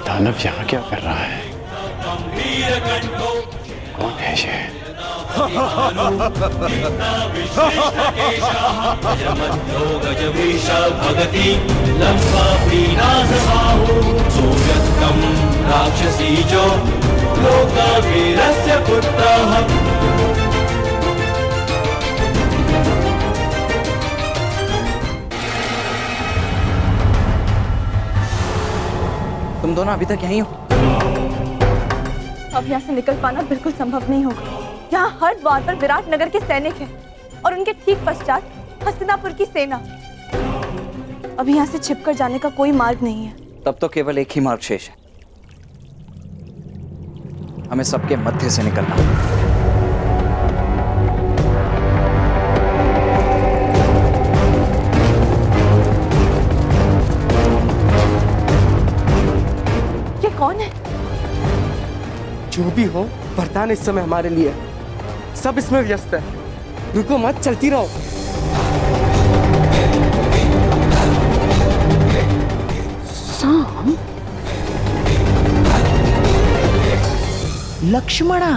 दानव यहाँ क्या कर रहा है? कौन है ये? राक्षसी जो लोकवीरस्य पुत्रः तुम दोनों अभी तक यहीं हो? अब यहाँ से निकल पाना बिल्कुल संभव नहीं होगा। यहाँ हर द्वार पर विराट नगर के सैनिक हैं और उनके ठीक पश्चात हस्तिनापुर की सेना। अभी यहाँ से छिपकर जाने का कोई मार्ग नहीं है। तब तो केवल एक ही मार्ग शेष है, हमें सबके मध्य से निकलना होगा। ये कौन है? जो भी हो, वरदान इस समय हमारे लिए है। सब इसमें व्यस्त है, रुको मत, चलती रहो। साम, लक्ष्मणा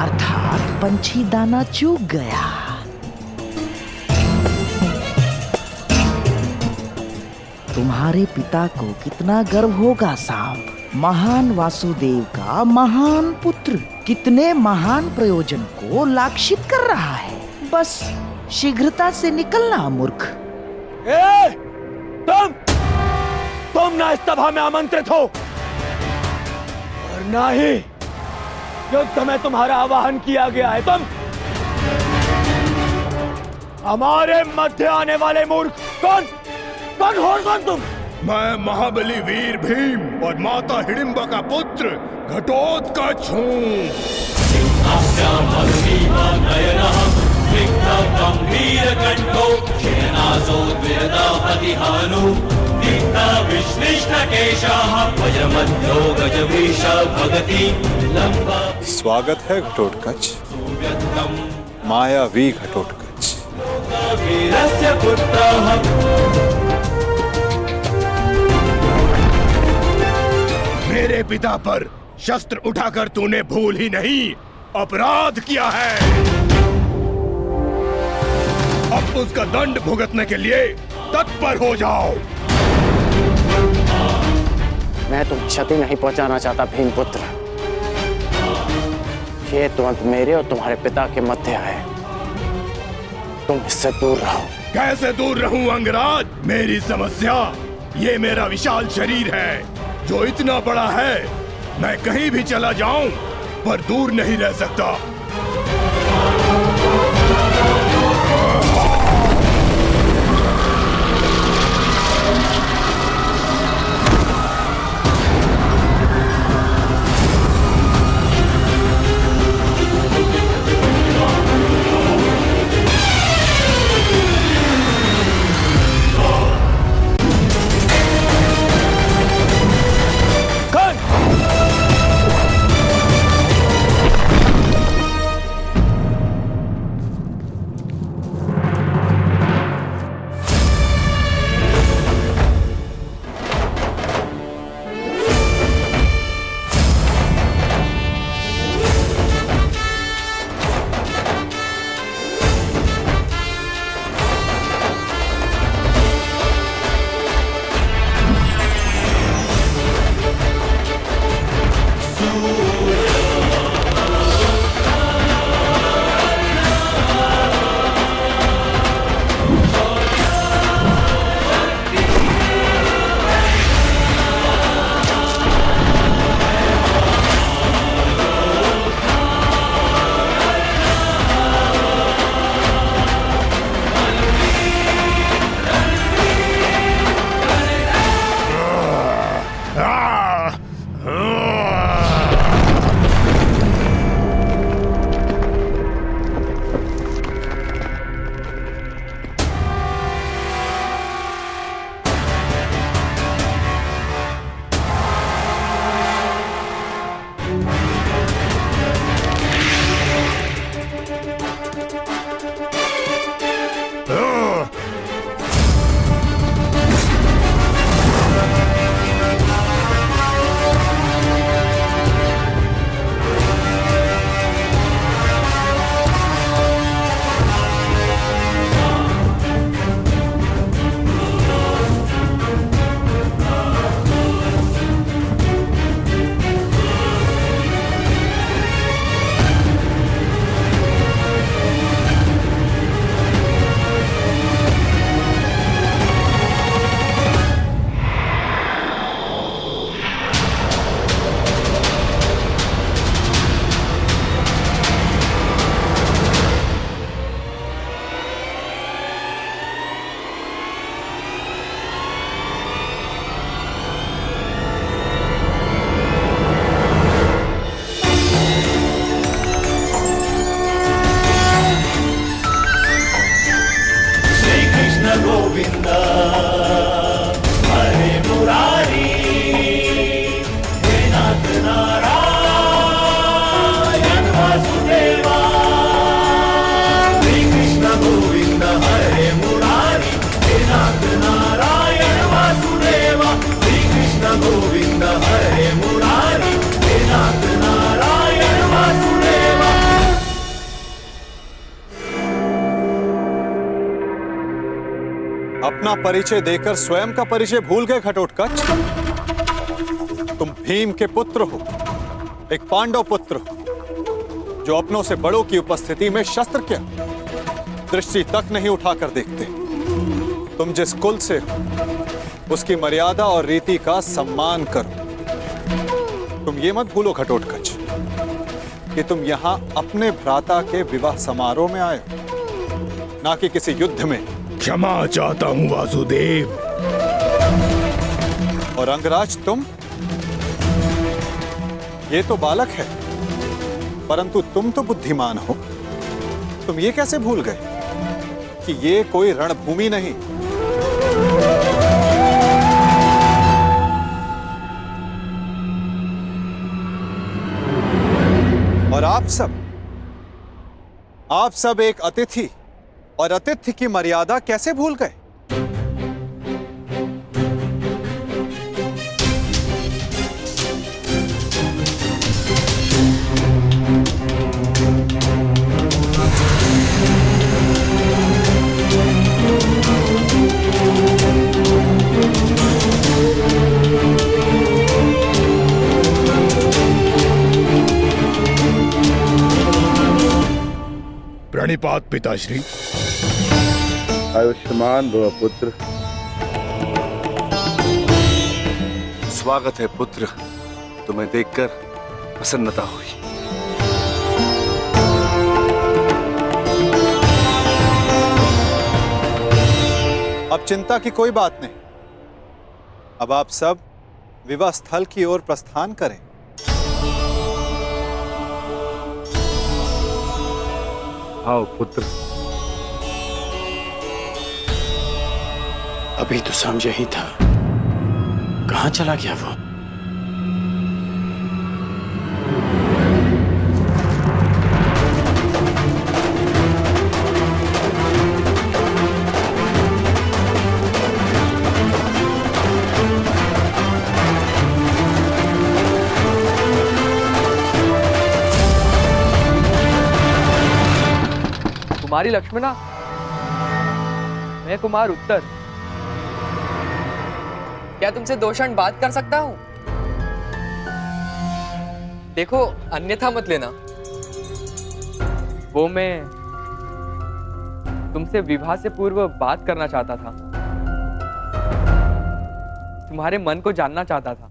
अर्थात पंछी दाना चूक गया। तुम्हारे पिता को कितना गर्व होगा साम, महान वासुदेव का महान पुत्र कितने महान प्रयोजन को लाक्षित कर रहा है। बस शीघ्रता से निकलना मूर्ख। तुम ना इस सभा में आमंत्रित हो और ना ही युद्ध में तुम्हारा आवाहन किया गया है। तुम हमारे मध्य आने वाले मूर्ख कौन हो? कौन तुम? मैं महाबली वीर भीम और माता हिडिंबा का पुत्र घटोत्कच हूँ। स्वागत है घटोत्कच, मायावी घटोत्कच। मेरे पिता पर शस्त्र उठाकर तूने भूल ही नहीं अपराध किया है। अब उसका दंड भुगतने के लिए तत्पर हो जाओ। मैं तुम्हें क्षति नहीं पहुंचाना चाहता भीमपुत्र। ये तुरंत मेरे और तुम्हारे पिता के मध्य है, तुम इससे दूर रहो। कैसे दूर रहूं अंगराज? मेरी समस्या ये मेरा विशाल शरीर है जो इतना बड़ा है, मैं कहीं भी चला जाऊं पर दूर नहीं रह सकता। अपना परिचय देकर स्वयं का परिचय भूल गए घटोत्कच? तुम भीम के पुत्र हो, एक पांडव पुत्र हो, जो अपनों से बड़ों की उपस्थिति में शस्त्र क्या दृष्टि तक नहीं उठाकर देखते। तुम जिस कुल से हो, उसकी मर्यादा और रीति का सम्मान करो। तुम ये मत भूलो घटोत्कच कि तुम यहां अपने भ्राता के विवाह समारोह में आए हो, ना कि किसी युद्ध में। क्षमा चाहता हूं वासुदेव। और अंगराज तुम, ये तो बालक है, परंतु तुम तो बुद्धिमान हो। तुम ये कैसे भूल गए कि ये कोई रणभूमि नहीं, और आप सब एक अतिथि और अतिथि की मर्यादा कैसे भूल गए? प्रणिपात पिताश्री। आयुष्मान भव पुत्र। स्वागत है पुत्र, तुम्हें देखकर प्रसन्नता हुई। अब चिंता की कोई बात नहीं। अब आप सब विवाह स्थल की ओर प्रस्थान करें। आओ पुत्र। अभी तो समझ ही था, कहां चला गया वो? कुमारी लक्ष्मणा, मैं कुमार उत्तर। क्या तुमसे 2 क्षण बात कर सकता हूं? देखो, अन्यथा मत लेना। वो मैं तुमसे विवाह से पूर्व बात करना चाहता था, तुम्हारे मन को जानना चाहता था।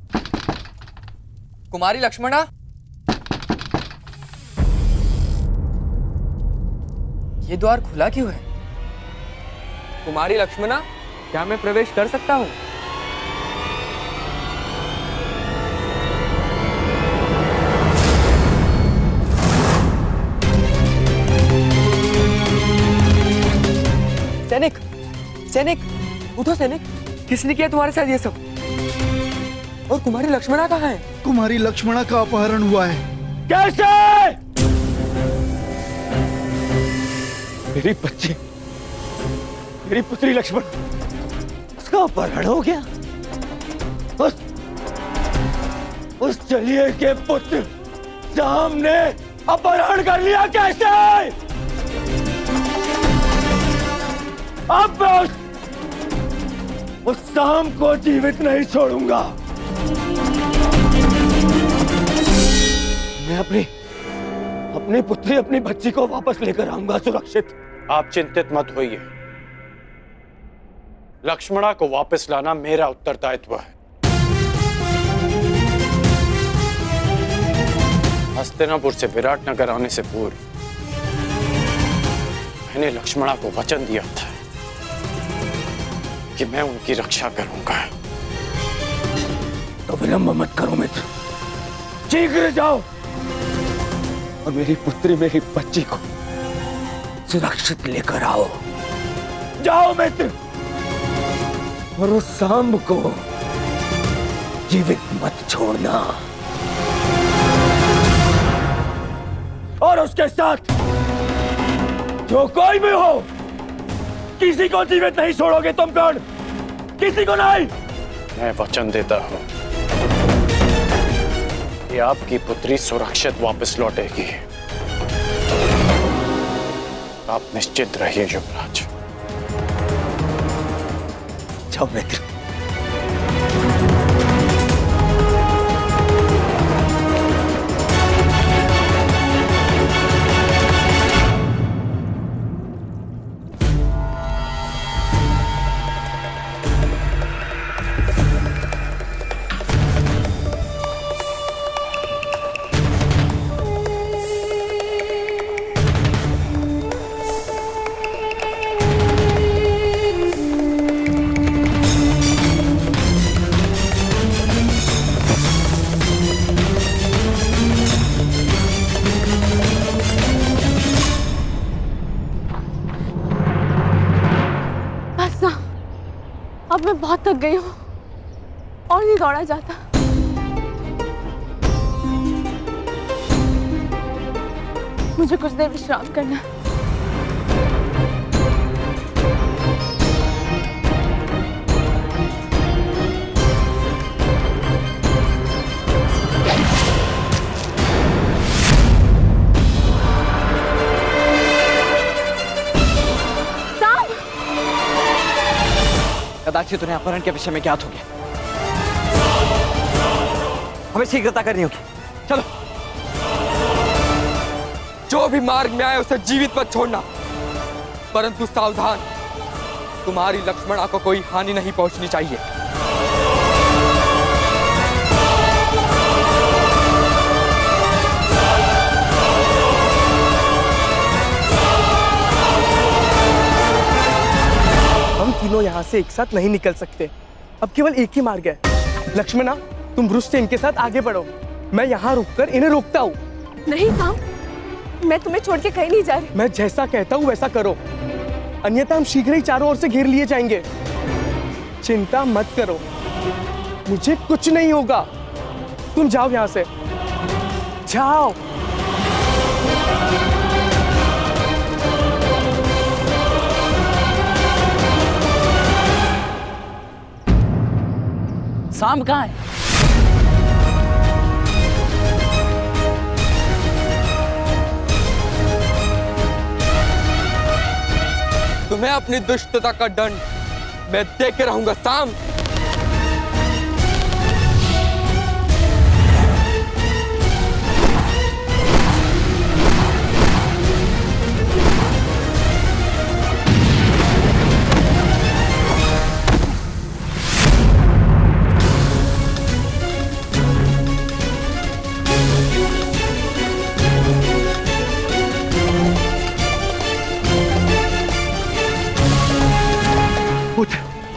कुमारी लक्ष्मणा, ये द्वार खुला क्यों है? कुमारी लक्ष्मणा, क्या मैं प्रवेश कर सकता हूं? सैनिक, सैनिक, उठो सैनिक। किसने किया तुम्हारे साथ ये सब? और कुमारी लक्ष्मणा कहाँ है? कुमारी लक्ष्मणा का अपहरण हुआ है। कैसे? मेरी बच्ची, मेरी पुत्री लक्ष्मण, उसका अपहरण हो गया। उस चलिए के पुत्र सामने अपहरण कर लिया। कैसे? अब मैं उस शाम को जीवित नहीं छोड़ूंगा। मैं अपनी पुत्री, अपनी बच्ची को वापस लेकर आऊंगा सुरक्षित। आप चिंतित मत होइए, लक्ष्मणा को वापस लाना मेरा उत्तरदायित्व है। हस्तिनापुर से विराटनगर आने से पूर्व मैंने लक्ष्मणा को वचन दिया था कि मैं उनकी रक्षा करूंगा। तो विलंब मत करो मित्र, शीघ्र जाओ और मेरी पुत्री, मेरी बच्ची को सुरक्षित लेकर आओ। जाओ मित्र, और उस सांब को जीवित मत छोड़ना। और उसके साथ जो कोई भी हो, किसी को जीवित नहीं छोड़ोगे तुम। कौन? किसी को नहीं। मैं वचन देता हूं कि आपकी पुत्री सुरक्षित वापस लौटेगी। आप निश्चित रहिए युवराज। जाओ मित्र। अब मैं बहुत थक गई हूँ और नहीं दौड़ा जाता। मुझे कुछ देर विश्राम करना है। कदाचित उन्हें अपहरण के विषय में ज्ञात हो गया। हमें शीघ्रता करनी होगी। चलो। जो भी मार्ग में आए उसे जीवित मत छोड़ना, परंतु सावधान, तुम्हारी लक्ष्मणा को कोई हानि नहीं पहुंचनी चाहिए। हम तीनों यहाँ से एक साथ नहीं निकल सकते। अब केवल एक ही मार्ग है। लक्ष्मणा, तुम ब्रुश से इनके साथ आगे बढ़ो, मैं यहाँ रुककर इन्हें रोकता हूँ। नहीं साम, मैं तुम्हें छोड़ के कहीं नहीं जा रही। मैं जैसा कहता हूँ वैसा करो, अन्यथा हम शीघ्र ही चारों ओर से घेर लिए जाएंगे। चिंता मत करो, मुझे कुछ नहीं होगा। तुम जाओ यहाँ से, जाओ। साम कहाँ है? तुम्हें अपनी दुष्टता का दंड मैं दे के रहूंगा साम।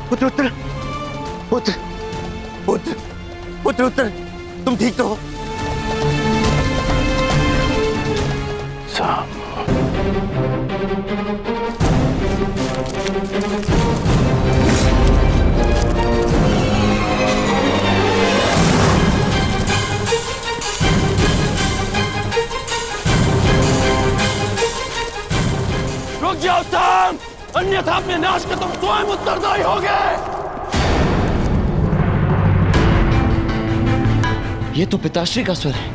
पुत्र उत्तर, पुत्र पुत्र पुत्र उत्तर, तुम ठीक तो हो? साम, रुक जाओ साम, अन्यथा अपने नाश का तुम स्वयं उत्तरदायी होगे। ये तो पिताश्री का स्वर है।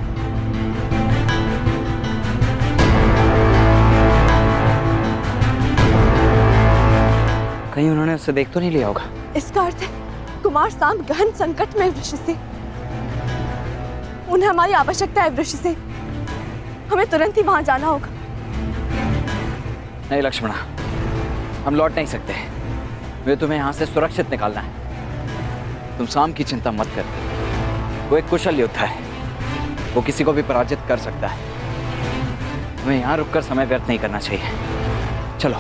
कहीं उन्होंने उसे देख तो नहीं लिया होगा। इसका अर्थ है कुमार साम गहन संकट में वृक्ष से। उन्हें हमारी आवश्यकता है वृक्ष से। हमें तुरंत ही वहां जाना होगा। नहीं लक्ष्मणा, हम लौट नहीं सकते। वे तुम्हें यहाँ से सुरक्षित निकालना है। तुम साम की चिंता मत कर। वो एक कुशल योद्धा है, वो किसी को भी पराजित कर सकता है। हमें यहाँ रुककर समय व्यर्थ नहीं करना चाहिए। चलो।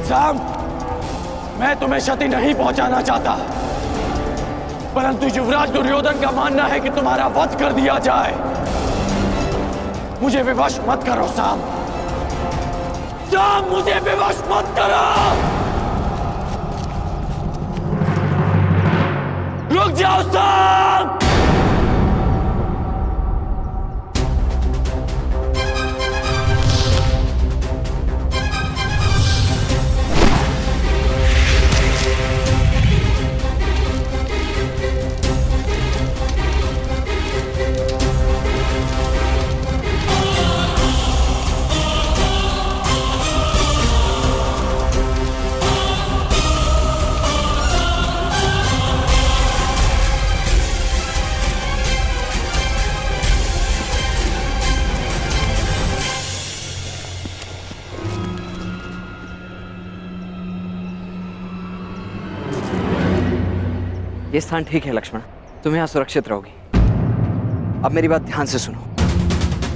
साम, मैं तुम्हें क्षति नहीं पहुंचाना चाहता, परंतु युवराज दुर्योधन का मानना है कि तुम्हारा वध कर दिया जाए। मुझे विवश मत करो साम, साम, मुझे विवश मत करो। रुक जाओ साम। ये स्थान ठीक है लक्ष्मण, तुम यहाँ सुरक्षित रहोगी। अब मेरी बात ध्यान से सुनो,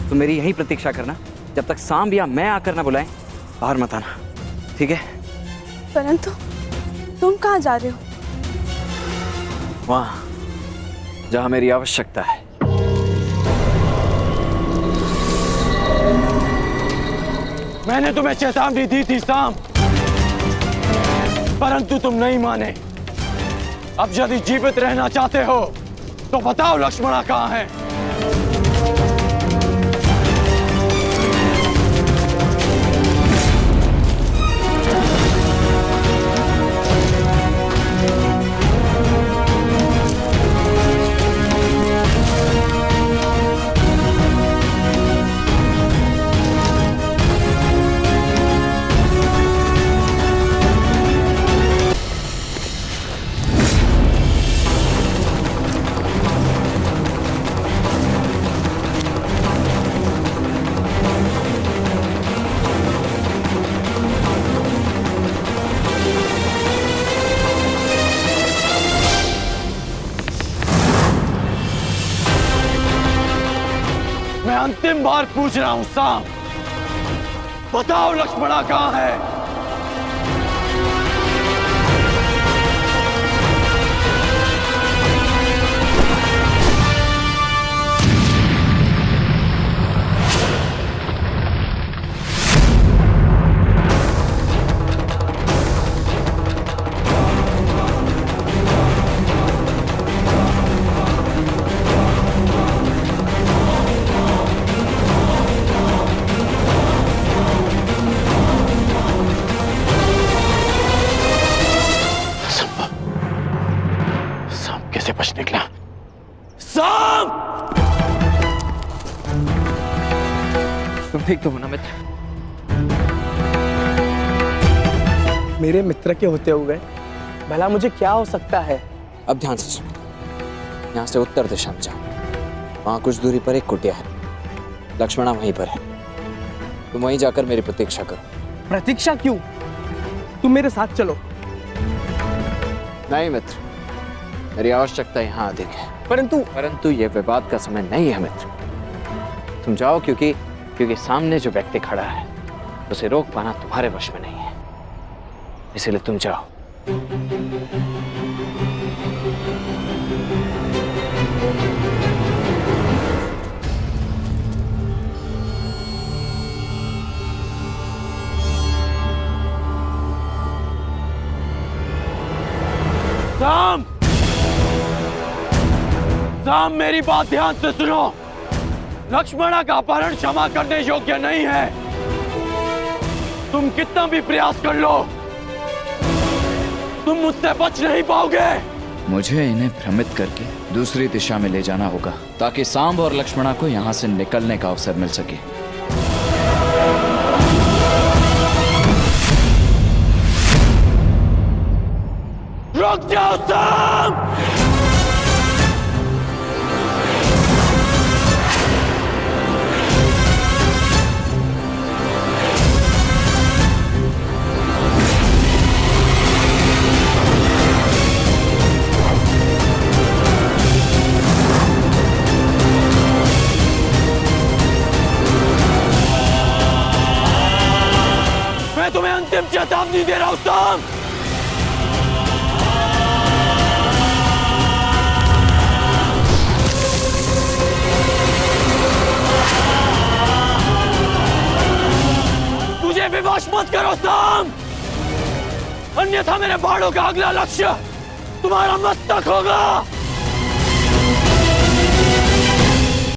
तुम मेरी यहीं प्रतीक्षा करना, जब तक सांब या मैं आकर ना बुलाएं बाहर मत आना, ठीक है? परंतु तुम कहाँ जा रहे हो? वहां जहां मेरी आवश्यकता है। मैंने तुम्हें चेतावनी दी थी सांब, परंतु तुम नहीं माने। अब यदि जीवित रहना चाहते हो तो बताओ लक्ष्मणा कहाँ है? मैं अंतिम बार पूछ रहा हूं सांब, बताओ लक्ष्मणा कहाँ है? कैसे बच निकला? सांप! तुम ठीक तो हो ना मित्र? मेरे मित्र के होते हुए भला मुझे क्या हो सकता है? अब ध्यान से सुनो, यहाँ से उत्तर दिशा में जाओ, वहां कुछ दूरी पर एक कुटिया है, लक्ष्मणा वहीं पर है, तुम वहीं जाकर मेरी प्रतीक्षा करो। प्रतीक्षा क्यों? तुम मेरे साथ चलो। नहीं मित्र, मेरी आवश्यकता यहाँ अधिक है। परंतु ये विवाद का समय नहीं है मित्र, तुम जाओ, क्योंकि सामने जो व्यक्ति खड़ा है उसे रोक पाना तुम्हारे वश में नहीं है, इसलिए तुम जाओ। सांब! सांब, मेरी बात ध्यान से सुनो। लक्ष्मणा का अपहरण क्षमा करने योग्य नहीं है। तुम कितना भी प्रयास कर लो, तुम मुझसे बच नहीं पाओगे। मुझे इन्हें भ्रमित करके दूसरी दिशा में ले जाना होगा, ताकि सांब और लक्ष्मणा को यहाँ से निकलने का अवसर मिल सके। रुक जाओ सांब! मैं तुम्हें अंतिम चेतावनी दे रहा हूं सांब! मुझे विवश मत करो सांब, अन्यथा मेरे बाणों का अगला लक्ष्य तुम्हारा मस्तक होगा।